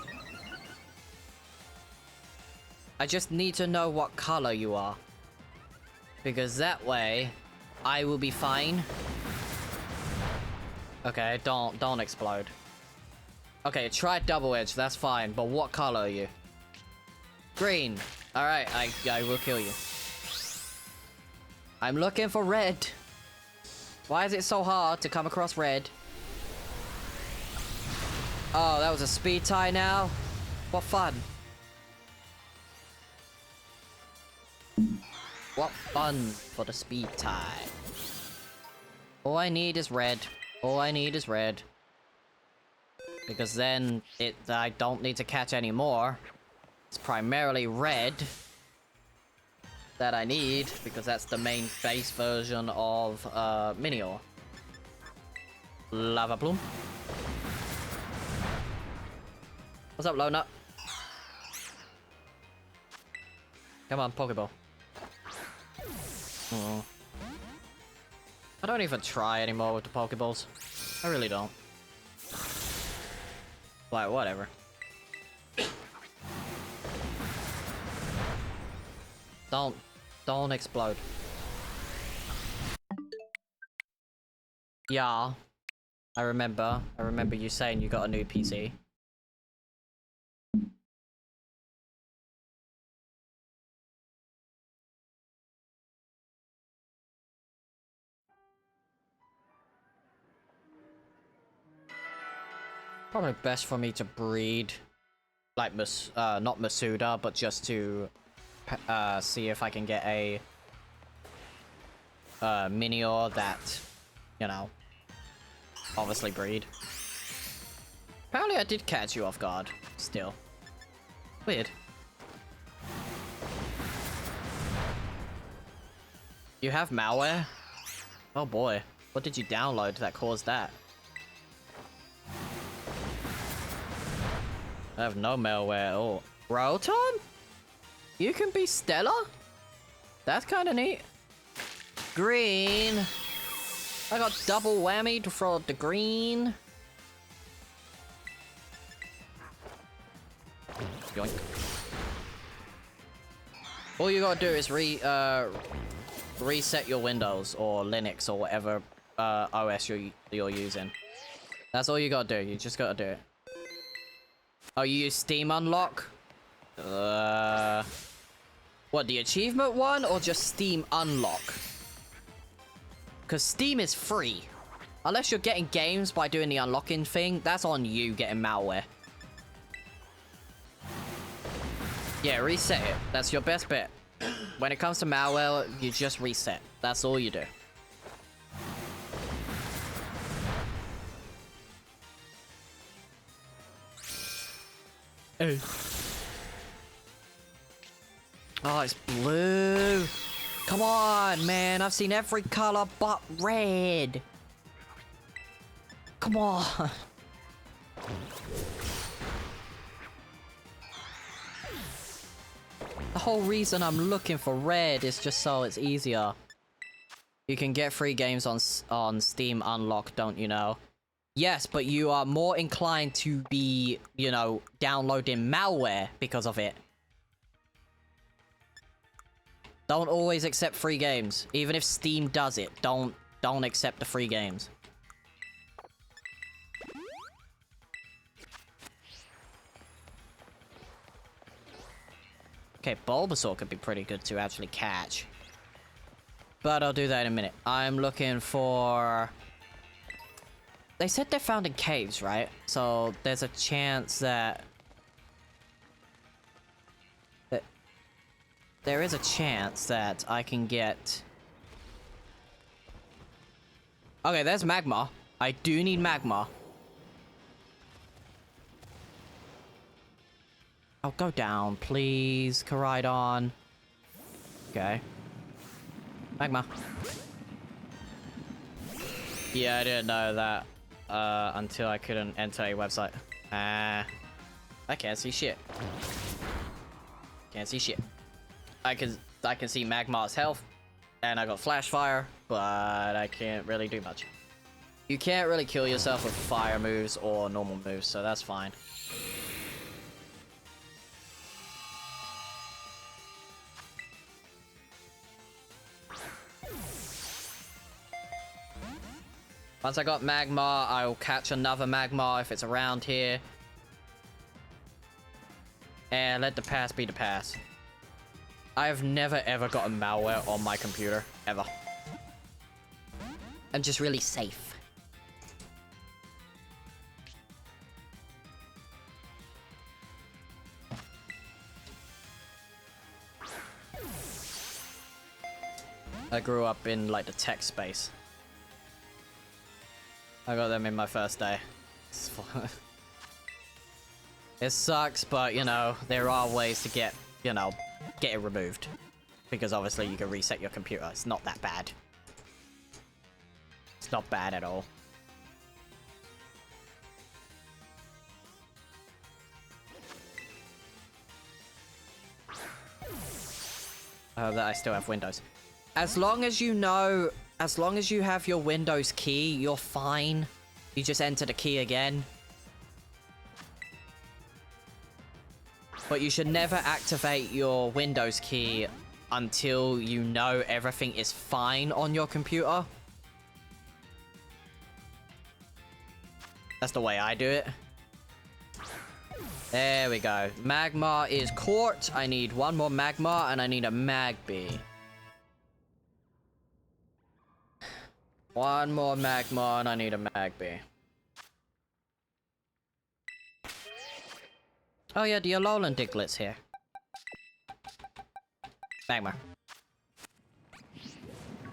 I just need to know what color you are. Because that way, I will be fine. Okay, don't explode. Okay, try double edge, that's fine. But what color are you? Green. Alright, I will kill you. I'm looking for red. Why is it so hard to come across red? Oh, that was a speed tie now? What fun. What fun for the speed tie. All I need is red. All I need is red. Because then I don't need to catch any more. It's primarily red that I need, because that's the main base version of Minior. Lava Plume. What's up, Lona? Come on, Pokeball. Oh. I don't even try anymore with the Pokeballs. I really don't. Like, whatever. Don't explode. Yeah. I remember you saying you got a new PC. Probably best for me to breed, like, not Masuda, but just to see if I can get a Minior that, you know, obviously breed. Apparently I did catch you off guard, still. Weird. You have malware? Oh boy. What did you download that caused that? I have no malware at all. Rotom? You can be Stellar? That's kind of neat. Green. I got double whammied for the green. Yoink. All you gotta do is reset your Windows or Linux or whatever OS you're using. That's all you gotta do. You just gotta do it. Oh, you use Steam Unlock? What, the achievement one or just Steam Unlock? Because Steam is free. Unless you're getting games by doing the unlocking thing, that's on you getting malware. Yeah, reset it. That's your best bet. When it comes to malware, you just reset. That's all you do. Hey. Oh, it's blue. Come on, man. I've seen every color but red. Come on. The whole reason I'm looking for red is just so it's easier. You can get free games on Steam Unlock, don't you know? Yes, but you are more inclined to be, you know, downloading malware because of it. Don't always accept free games. Even if Steam does it, don't accept the free games. Okay, Bulbasaur could be pretty good to actually catch. But I'll do that in a minute. I'm looking for... They said they're found in caves, right? So there's a chance that... There is a chance that I can get... Okay, there's magma. I do need magma. Oh, go down, please, Koraidon. Okay. Magma. Yeah, I didn't know that until I couldn't enter a website. I can't see shit. Can't see shit. I can see Magmar's health, and I got flash fire, but I can't really do much. You can't really kill yourself with fire moves or normal moves, so that's fine. Once I got Magmar, I'll catch another Magmar if it's around here. And let the past be the past. I've never ever gotten malware on my computer. Ever. I'm just really safe. I grew up in, like, the tech space. I got them in my first day. It sucks, but, you know, there are ways to get, you know, get it removed. Because obviously you can reset your computer. It's not that bad. It's not bad at all. I hope that I still have Windows. As long as you know... As long as you have your Windows key, you're fine. You just enter the key again. But you should never activate your Windows key until you know everything is fine on your computer. That's the way I do it. There we go. Magmar is caught. I need one more Magmar and I need a Magby. One more Magmar and I need a Magby. Oh yeah, the Alolan Diglett's here. Magmar.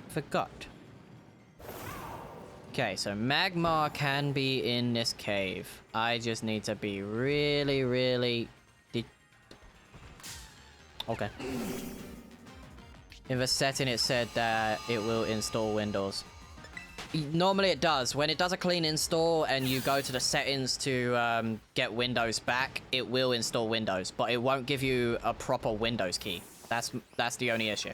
Forgot. Okay, so Magmar can be in this cave. I just need to be really, really... Okay. In the setting it said that it will install Windows. Normally it does. When it does a clean install and you go to the settings to get Windows back, it will install Windows, but it won't give you a proper Windows key. That's the only issue.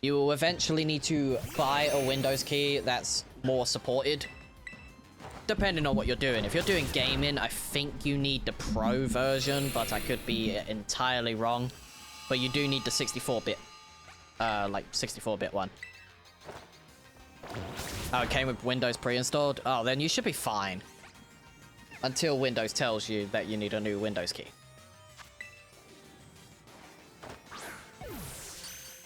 You will eventually need to buy a Windows key that's more supported, depending on what you're doing. If you're doing gaming, I think you need the Pro version, but I could be entirely wrong. But you do need the 64-bit, like 64-bit one. Oh, it came with Windows pre-installed? Oh, then you should be fine. Until Windows tells you that you need a new Windows key.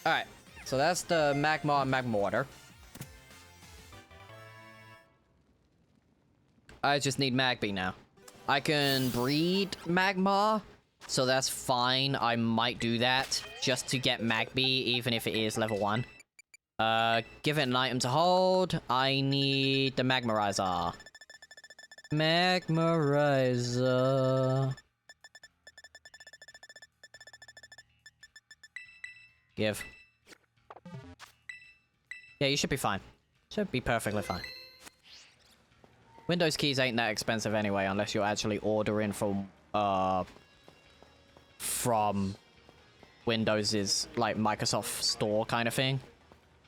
Alright, so that's the Magma and Magma Water. I just need Magby now. I can breed Magma, so that's fine. I might do that just to get Magby, even if it is level 1. Give it an item to hold. I need the Magmarizer. Magmarizer. Give. Yeah, you should be fine. Should be perfectly fine. Windows keys ain't that expensive anyway, unless you're actually ordering from Windows's, like, Microsoft Store kind of thing.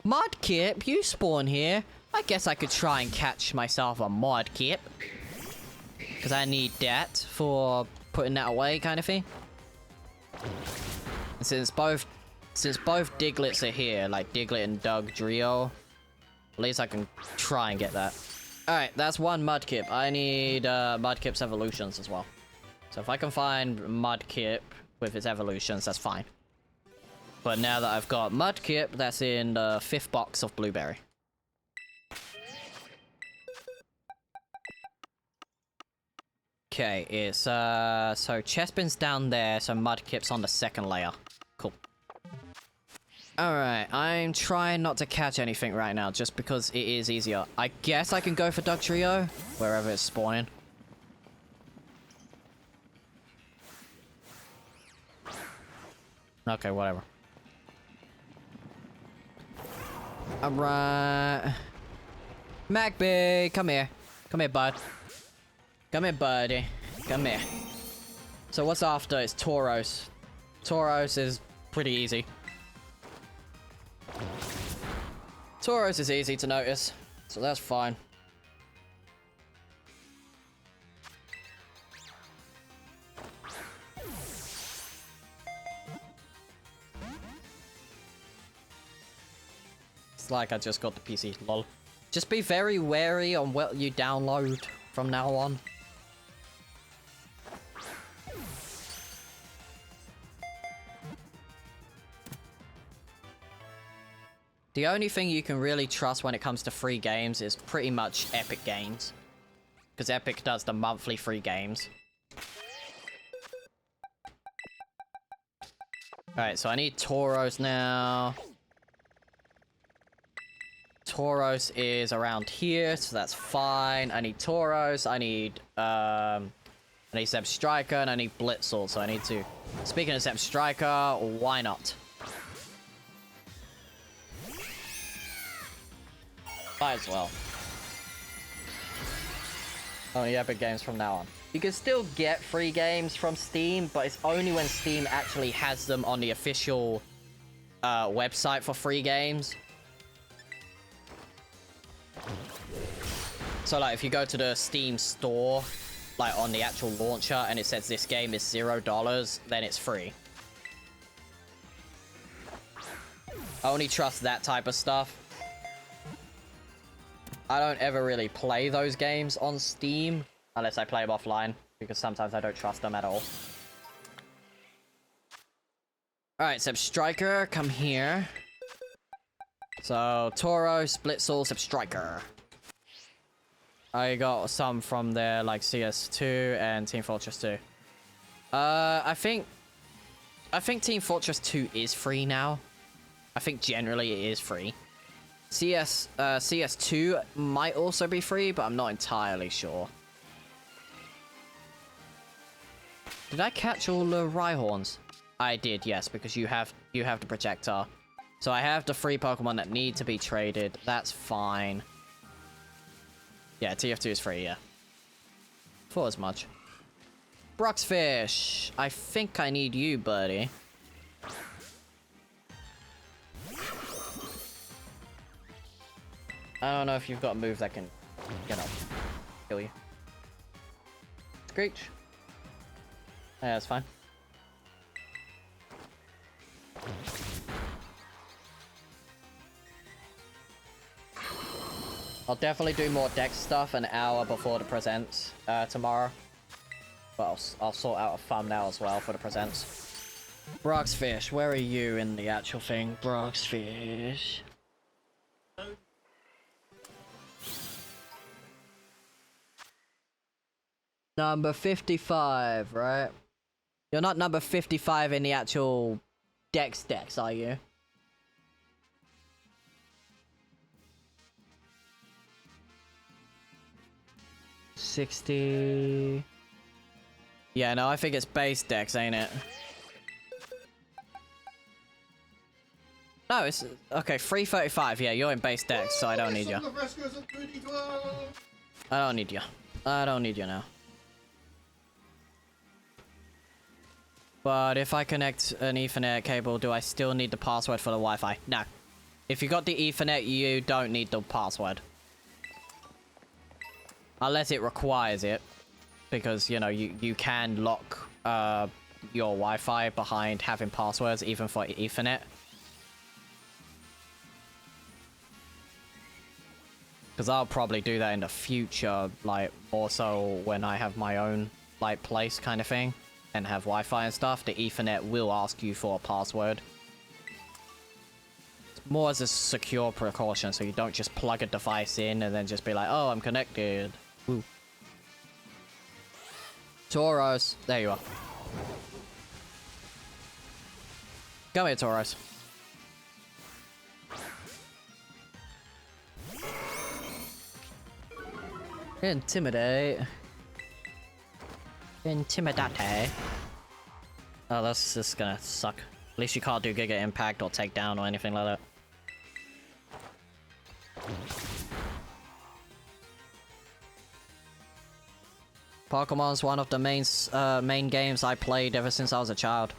Mudkip, you spawn here. I guess I could try and catch myself a Mudkip. Because I need that for putting that away kind of thing. And since both Diglets are here, like Diglett and Doug Drio, at least I can try and get that. Alright, that's one Mudkip. I need Mudkip's evolutions as well. So if I can find Mudkip with its evolutions, that's fine. But now that I've got Mudkip, that's in the 5th box of Blueberry. Okay, it's, so Chespin's down there, so Mudkip's on the 2nd layer. Cool. Alright, I'm trying not to catch anything right now, just because it is easier. I guess I can go for Doug Trio, wherever it's spawning. Okay, whatever. Alright. Magby, come here. Come here, bud. Come here, buddy. Come here. So what's after is Tauros. Tauros is pretty easy. Tauros is easy to notice, so that's fine. It's like I just got the PC, lol. Just be very wary on what you download from now on. The only thing you can really trust when it comes to free games is pretty much Epic Games. Because Epic does the monthly free games. Alright, so I need Tauros now. Tauros is around here, so that's fine. I need Tauros, I need Zeb Striker, and I need Blitzel, so I need to... Speaking of Zeb Striker, why not? Might as well. Only Epic Games from now on. You can still get free games from Steam, but it's only when Steam actually has them on the official website for free games. So, like, if you go to the Steam store, like, on the actual launcher, and it says this game is $0, then it's free. I only trust that type of stuff. I don't ever really play those games on Steam, unless I play them offline, because sometimes I don't trust them at all. Alright, Zeb Striker, come here. So, Tauros, Blitzel, Zeb Striker. I got some from there, like CS2 and Team Fortress 2. I think Team Fortress 2 is free now. I think generally it is free. CS2 might also be free, but I'm not entirely sure. Did I catch all the Rhyhorns? I did, yes, because you have the Projector. So I have the free Pokemon that need to be traded. That's fine. Yeah, TF2 is free, yeah. For as much. Bruxfish! I think I need you, buddy. I don't know if you've got a move that can, you know, kill you. Screech. Yeah, that's fine. I'll definitely do more deck stuff an hour before the presents tomorrow. But I'll sort out a thumbnail as well for the presents. Bruxfish, where are you in the actual thing? Bruxfish. Number 55, right? You're not number 55 in the actual decks, are you? $60. Yeah, no, I think it's base decks, ain't it? No, it's okay. 335. Yeah, you're in base decks, so I don't need you. I don't need you. I don't need you now. But if I connect an Ethernet cable, do I still need the password for the Wi-Fi? No. If you got the Ethernet, you don't need the password. Unless it requires it. Because, you know, you can lock your Wi-Fi behind having passwords, even for Ethernet. Because I'll probably do that in the future, like, more so when I have my own, like, place kind of thing. And have Wi-Fi and stuff. The Ethernet will ask you for a password. It's more as a secure precaution, so you don't just plug a device in and then just be like, oh, I'm connected. Woo. Tauros. There you are. Come here, Tauros. Intimidate. Intimidate. Oh, that's just gonna suck. At least you can't do Giga Impact or Takedown or anything like that. Pokemon's one of the main games I played ever since I was a child.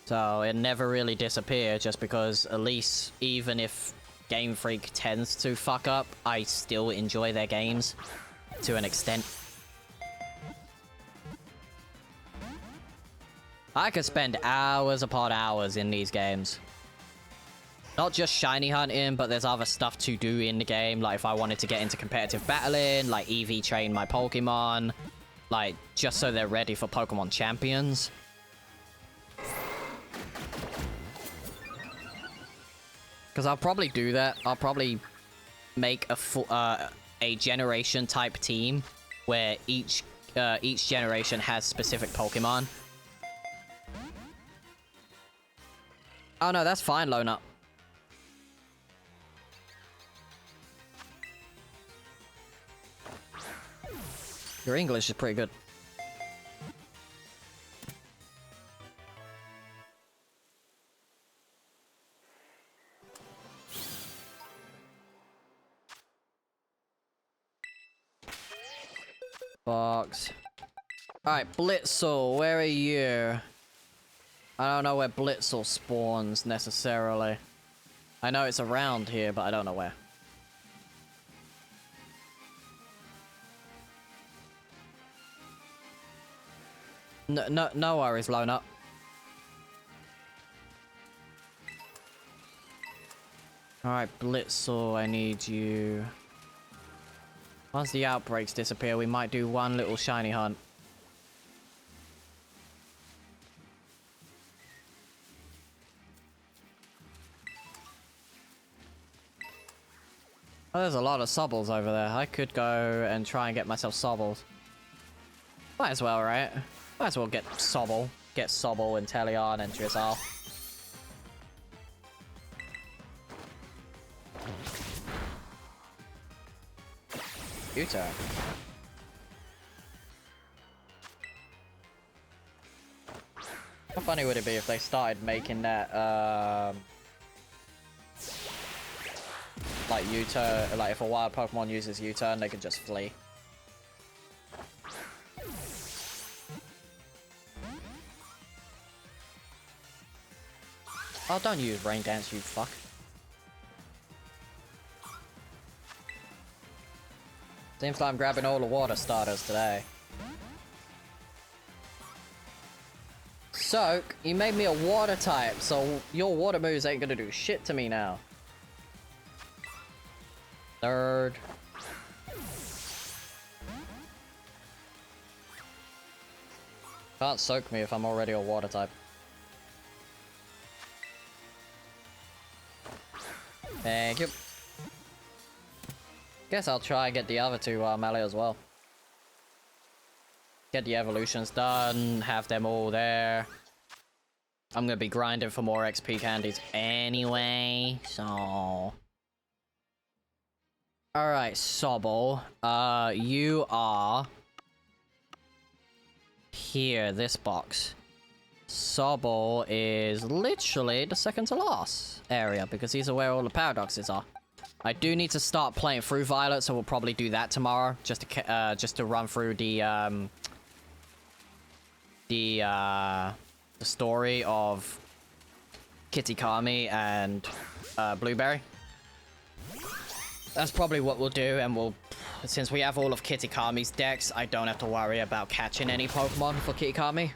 So it never really disappeared, just because at least even if Game Freak tends to fuck up, I still enjoy their games to an extent. I could spend hours upon hours in these games. Not just shiny hunting, but there's other stuff to do in the game. Like if I wanted to get into competitive battling, like EV train my Pokemon, like just so they're ready for Pokemon champions. Because I'll probably do that. I'll probably make a generation type team where each generation has specific Pokemon. Oh no, that's fine, Lone Up. Your English is pretty good. Box. Alright, Blitzel, where are you? I don't know where Blitzel spawns, necessarily. I know it's around here, but I don't know where. No worries, Lone Up. Alright, Blitzel, I need you. Once the outbreaks disappear, we might do one little shiny hunt. Oh, there's a lot of Sobbles over there. I could go and try and get myself Sobbles. Might as well, right? Might as well get Sobble. Get Sobble and Teleon and Drizzle. U-turn. How funny would it be if they started making that, like U-turn, like if a wild Pokemon uses U-turn, they can just flee. Oh, don't use Rain Dance, you fuck. Seems like I'm grabbing all the water starters today. Soak, you made me a water type, so your water moves ain't gonna do shit to me now. Third. Can't soak me if I'm already a water type. Thank you. Guess I'll try and get the other two melee as well. Get the evolutions done, have them all there. I'm gonna be grinding for more XP candies anyway, so... Alright, Sobble. You are... here, this box. Sobble is literally the second to last area, because these are where all the paradoxes are. I do need to start playing through Violet, so we'll probably do that tomorrow, just to run through the story of Kitakami and Blueberry. That's probably what we'll do, and we'll... Since we have all of Kitakami's decks, I don't have to worry about catching any Pokemon for Kitakami.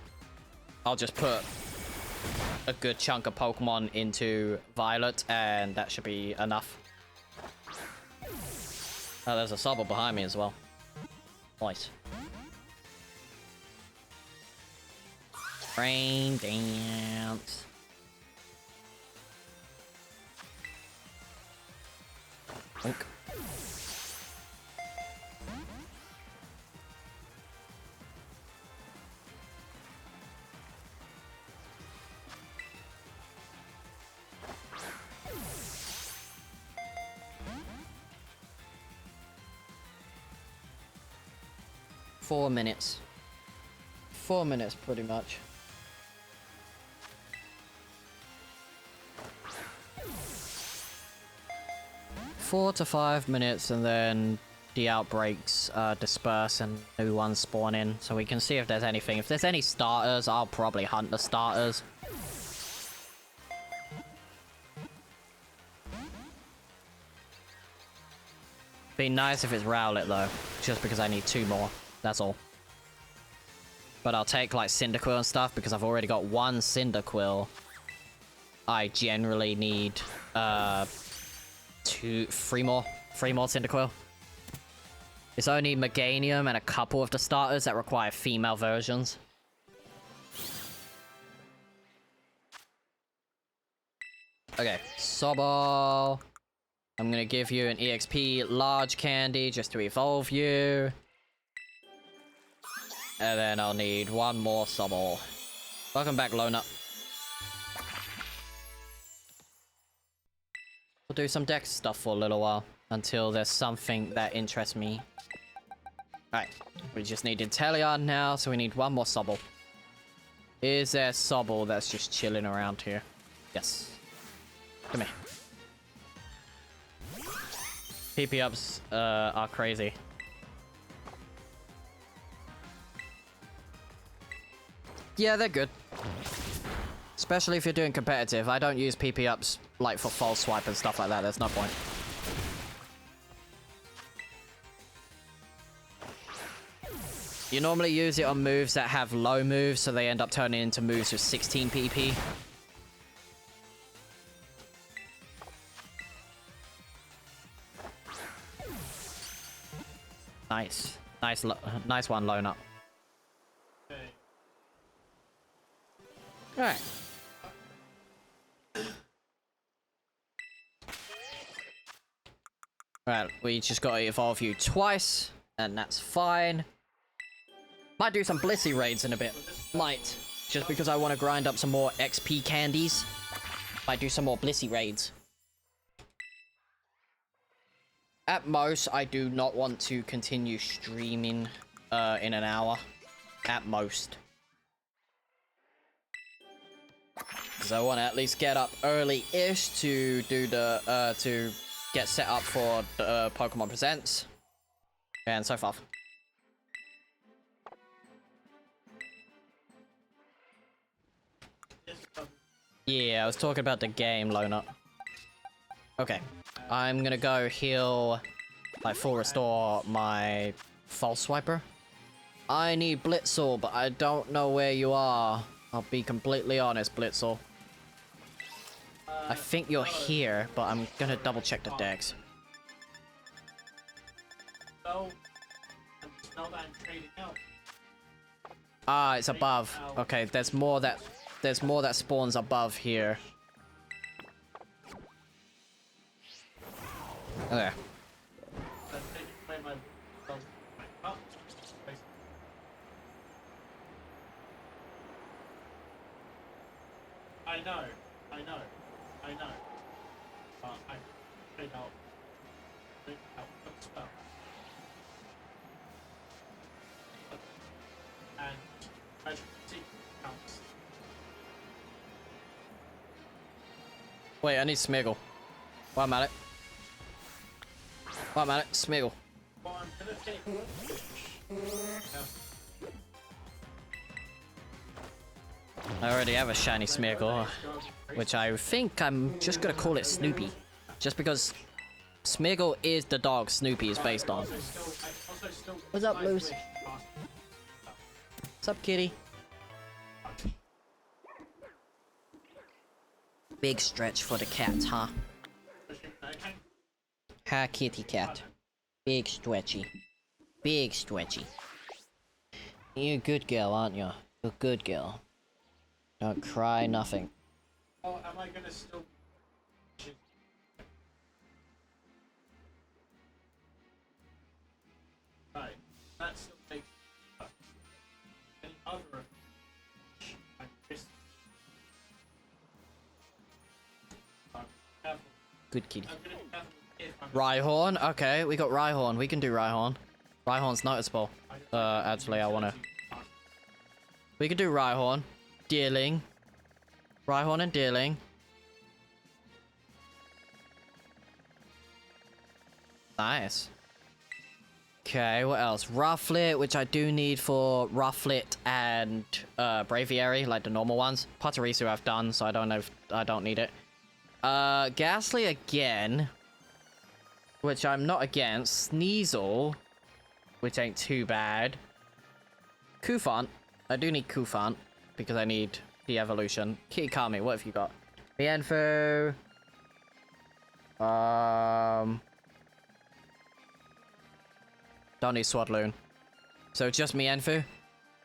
I'll just put a good chunk of Pokemon into Violet, and that should be enough. Oh, there's a Sobble behind me as well. Nice. Rain Dance. Oink. Four minutes. 4 minutes, pretty much. Four to 5 minutes, and then the outbreaks disperse and new ones spawn in, so we can see if there's anything. If there's any starters, I'll probably hunt the starters. Be nice if it's Rowlet though, just because I need 2 more. That's all. But I'll take like Cyndaquil and stuff because I've already got 1 Cyndaquil. I generally need 3 more Cyndaquil. It's only Meganium and a couple of the starters that require female versions. Okay, Sobble. I'm gonna give you an EXP large candy just to evolve you. And then I'll need 1 more Sobble. Welcome back, Lona. We'll do some dex stuff for a little while, until there's something that interests me. Alright, we just need Inteleon now, so we need 1 more Sobble. Is there Sobble that's just chilling around here? Yes. Come here. PP ups are crazy. Yeah, they're good. Especially if you're doing competitive. I don't use PP ups like for false swipe and stuff like that. There's no point. You normally use it on moves that have low moves, so they end up turning into moves with 16 PP. Nice. Nice one, Lona. Alright. Right, we just gotta evolve you twice, and that's fine. Might do some Blissey raids in a bit. Might. Just because I want to grind up some more XP candies. Might do some more Blissey raids. At most, I do not want to continue streaming in an hour. At most. Because I want to at least get up early-ish to do the, to get set up for the Pokemon Presents, and so forth. Yeah, I was talking about the game, Lona. Okay, I'm gonna go heal, like, full restore my False Swiper. I need Blitzel, but I don't know where you are. I'll be completely honest, Blitzel. I think you're here, but I'm gonna double check the decks. Ah, it's above. Okay, there's more that spawns above here. Okay. I know. I figured out the spell. And magic counts. Wait, I need Smiggle. Wait a minute. Smiggle. Well, I'm gonna take... I already have a shiny Smiggle, which I think I'm just gonna call it Snoopy. Just because Smiggle is the dog Snoopy is based on. What's up, Luce? What's up, kitty? Big stretch for the cat, huh? Ha, kitty cat. Big stretchy. Big stretchy. You're a good girl, aren't you? You're a good girl. Don't cry, nothing. Oh, am I gonna still... Right, that still takes... Any other... I missed... Careful. Good kitty. I'm gonna be careful if I'm... Rhyhorn? Okay, we got Rhyhorn. We can do Rhyhorn. Rhyhorn's noticeable. Actually, I wanna... We can do Rhyhorn. Deerling. Rhyhorn and Deerling. Nice. Okay, what else? Rufflet, which I do need for Rufflet and Braviary, like the normal ones. Pachirisu I've done, so I don't know if I don't need it. Ghastly again, which I'm not against. Sneasel, which ain't too bad. Kufant. I do need Kufant because I need the evolution. Kitakami, what have you got? Mienfoo. Don't need Swadloon. So just Mienfoo?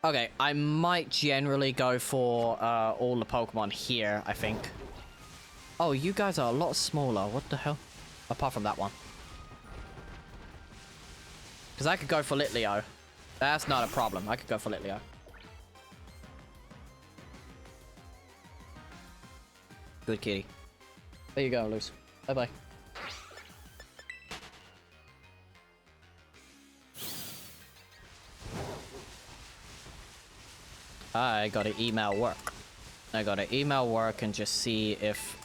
Okay, I might generally go for all the Pokemon here, I think. Oh, you guys are a lot smaller. What the hell? Apart from that one. Because I could go for Litleo. That's not a problem. I could go for Litleo. Good kitty. There you go, Luce. Bye-bye. I gotta email work. I gotta email work and just see if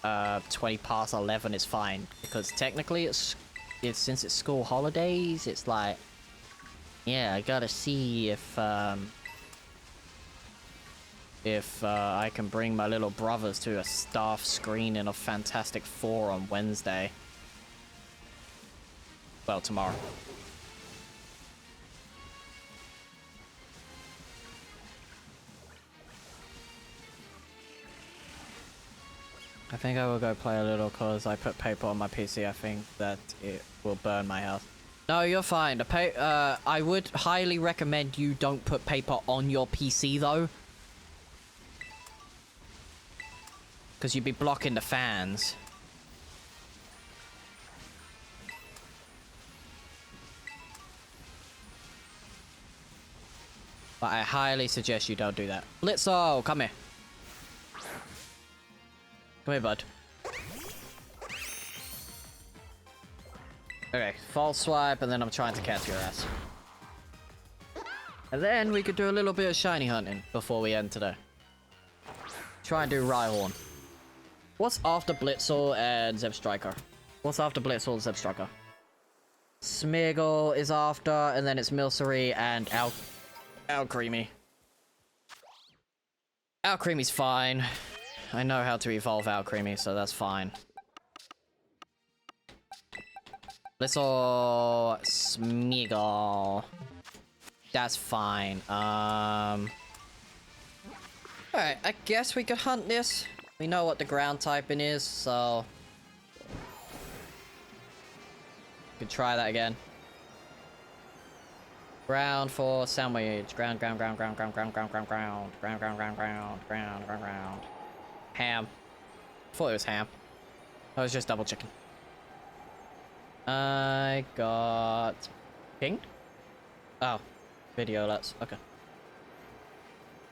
20 past 11 is fine. Because technically it's since it's school holidays, it's like... Yeah, I gotta see if I can bring my little brothers to a staff screening of Fantastic Four on Wednesday. Well, tomorrow. I think I will go play a little because I put paper on my PC. I think that it will burn my health. No, you're fine. The I would highly recommend you don't put paper on your PC though. Because you'd be blocking the fans. But I highly suggest you don't do that. Blitzo, come here. Come here, bud. Okay, false swipe, and then I'm trying to catch your ass. And then we could do a little bit of shiny hunting before we end today. Try and do Rhyhorn. What's after Blitzel and Zebstrika? What's after Blitzle and Zebstrugger? Smeargle is after, and then it's Milcery and Alcreamy. Alcreamy's fine. I know how to evolve Alcreamy, so that's fine. Blitzle, Smeargle. That's fine. Alright, I guess we could hunt this. We know what the ground typing is, so... Could try that again. Ground for sandwich. Ground. Ham. Thought it was ham. I was just double checking. I got... Pinged? Oh. Video alerts. Okay.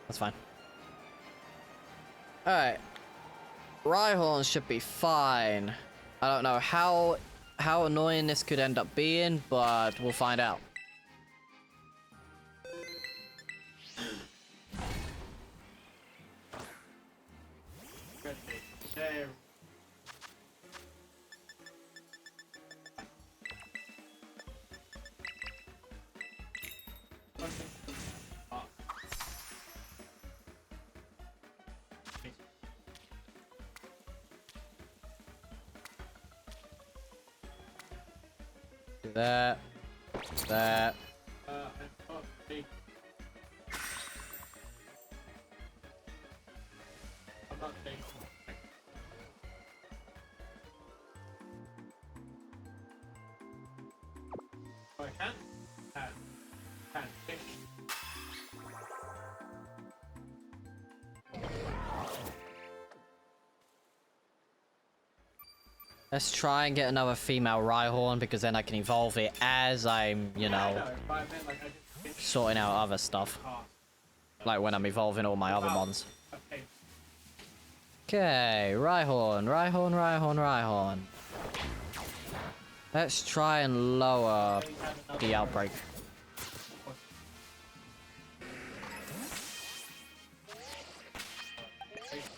That's fine. Alright. Rhyhorn should be fine. I don't know how annoying this could end up being, but we'll find out. Do that. That. Let's try and get another female Rhyhorn, because then I can evolve it as I'm, you know, sorting out other stuff. Like when I'm evolving all my other mons. Okay, Rhyhorn. Let's try and lower the outbreak.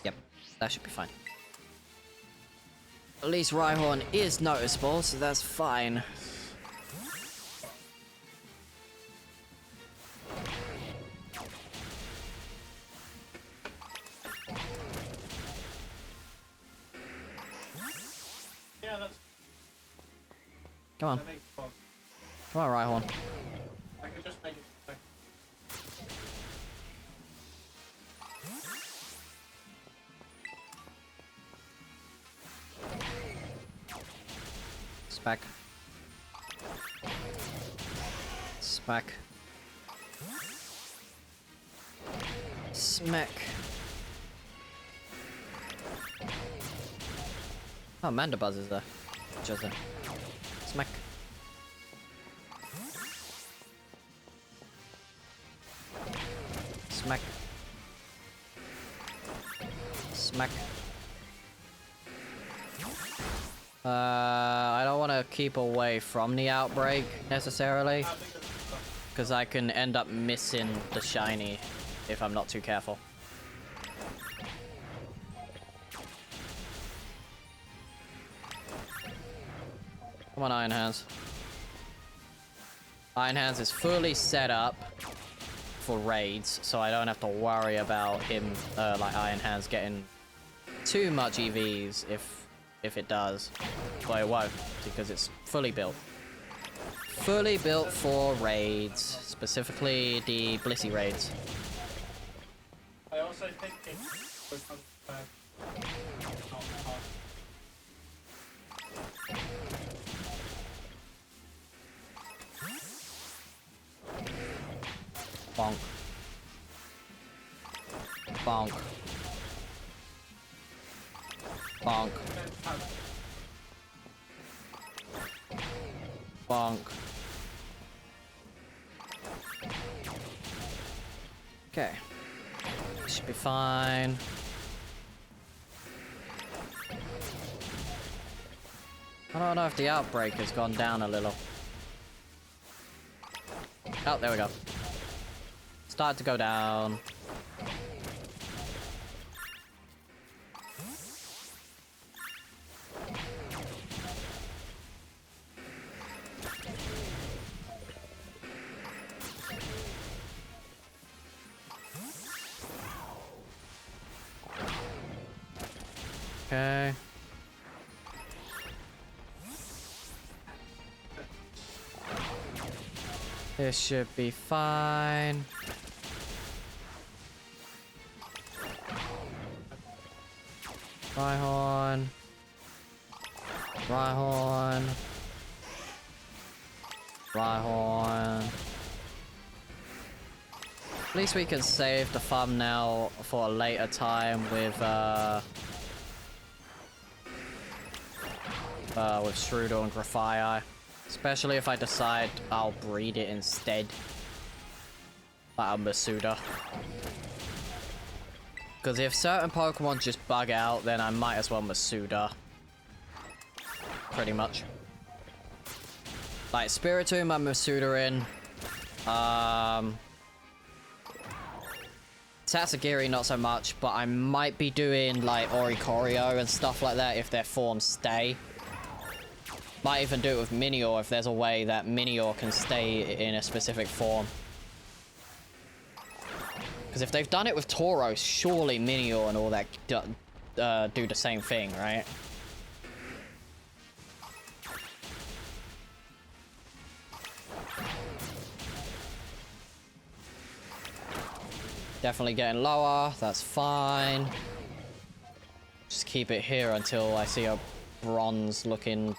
Yep, that should be fine. At least Rhyhorn is noticeable, so that's fine. Yeah, that's... Come on. Come on, Rhyhorn. I could just make it... Smack. Smack. Smack. Oh, Mandibuzz is there. Just there. Smack. Smack. Smack. I don't want to keep away from the outbreak necessarily, because I can end up missing the shiny if I'm not too careful. Come on, Iron Hands. Iron Hands is fully set up for raids, so I don't have to worry about him, like Iron Hands, getting too much EVs if it does. But it won't, because it's fully built. Fully built for raids, specifically the Blissey raids. I also think it would come back. Bonk. Bonk. Bonk. Bonk. Okay. Should be fine. I don't know if the outbreak has gone down a little. Oh, there we go. Start to go down. Okay. This should be fine. Rhyhorn. Rhyhorn. Rhyhorn. At least we can save the thumbnail for a later time with Strudel and Grafii. Especially if I decide I'll breed it instead. Like a Masuda. Because if certain Pokemon just bug out, then I might as well Masuda. Pretty much. Like Spiritomb, I'm Masuda in. Tatsugiri, not so much, but I might be doing like Oricorio and stuff like that if their forms stay. Might even do it with Minior if there's a way that Minior can stay in a specific form. Because if they've done it with Tauros, surely Minior and all that do the same thing, right? Definitely getting lower, that's fine. Just keep it here until I see a bronze looking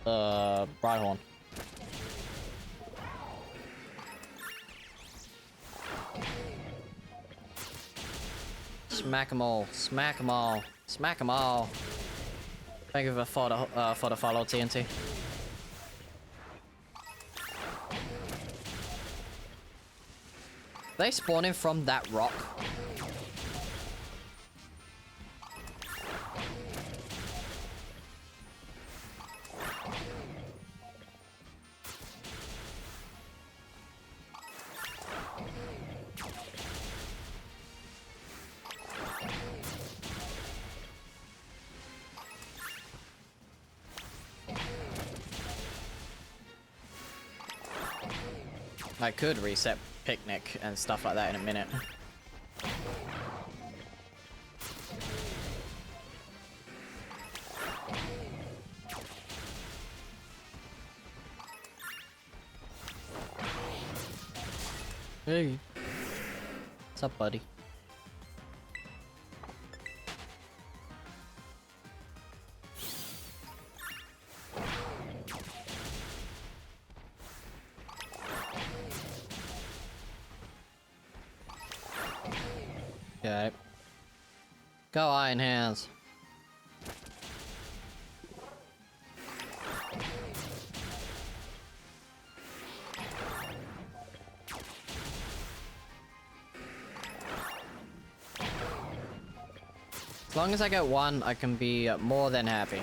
Rhyhorn. Smack 'em all, smack 'em all, smack 'em all. Thank you for the follow, TNT. They spawning from that rock? I could reset Picnic and stuff like that in a minute. Hey. What's up, buddy? Okay. Go Iron Hands. As long as I get one, I can be more than happy.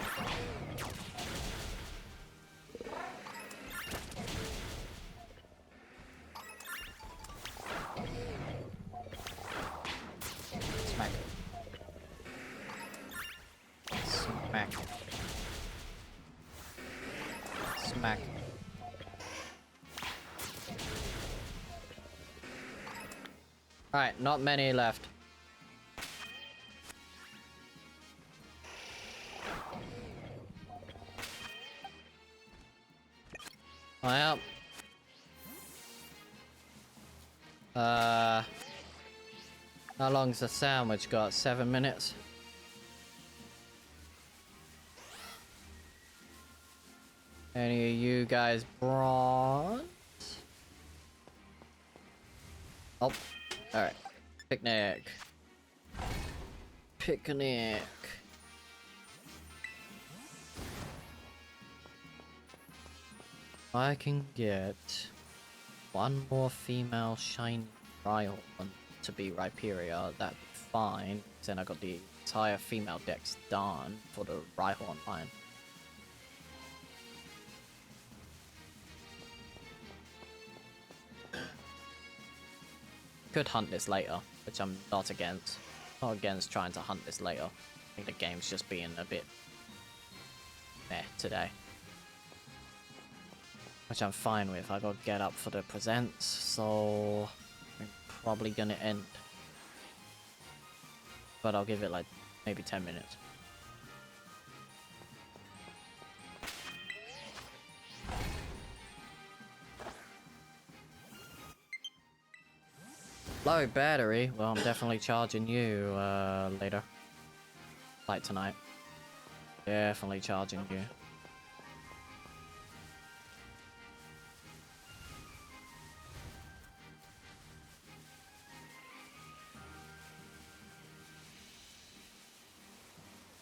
Smack. Smack. Smack. Alright, not many left. Well. How long's the sandwich got? 7 minutes? Any of you guys bronze? Oh, alright. Picnic. Picnic. I can get one more female shiny Rhyhorn to be Rhyperia, that'd be fine. Then I got the entire female decks done for the Rhyhorn line. Could hunt this later, which I'm not against. Not against trying to hunt this later. I think the game's just being a bit meh today. Which I'm fine with. I gotta get up for the presents, so I'm probably gonna end but I'll give it like maybe 10 minutes. Low battery. Well, I'm definitely charging you later. Like tonight. Definitely charging you.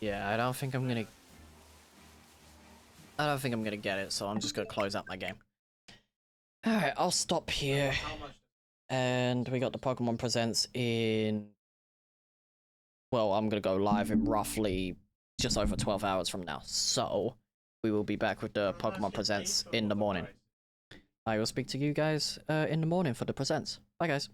Yeah, I don't think I'm gonna get it, so I'm just gonna close out my game. Alright, I'll stop here. How much? And we got the Pokemon Presents in... Well, I'm gonna go live in roughly just over 12 hours from now. So, we will be back with the Pokemon Presents in the morning. I will speak to you guys in the morning for the Presents. Bye, guys.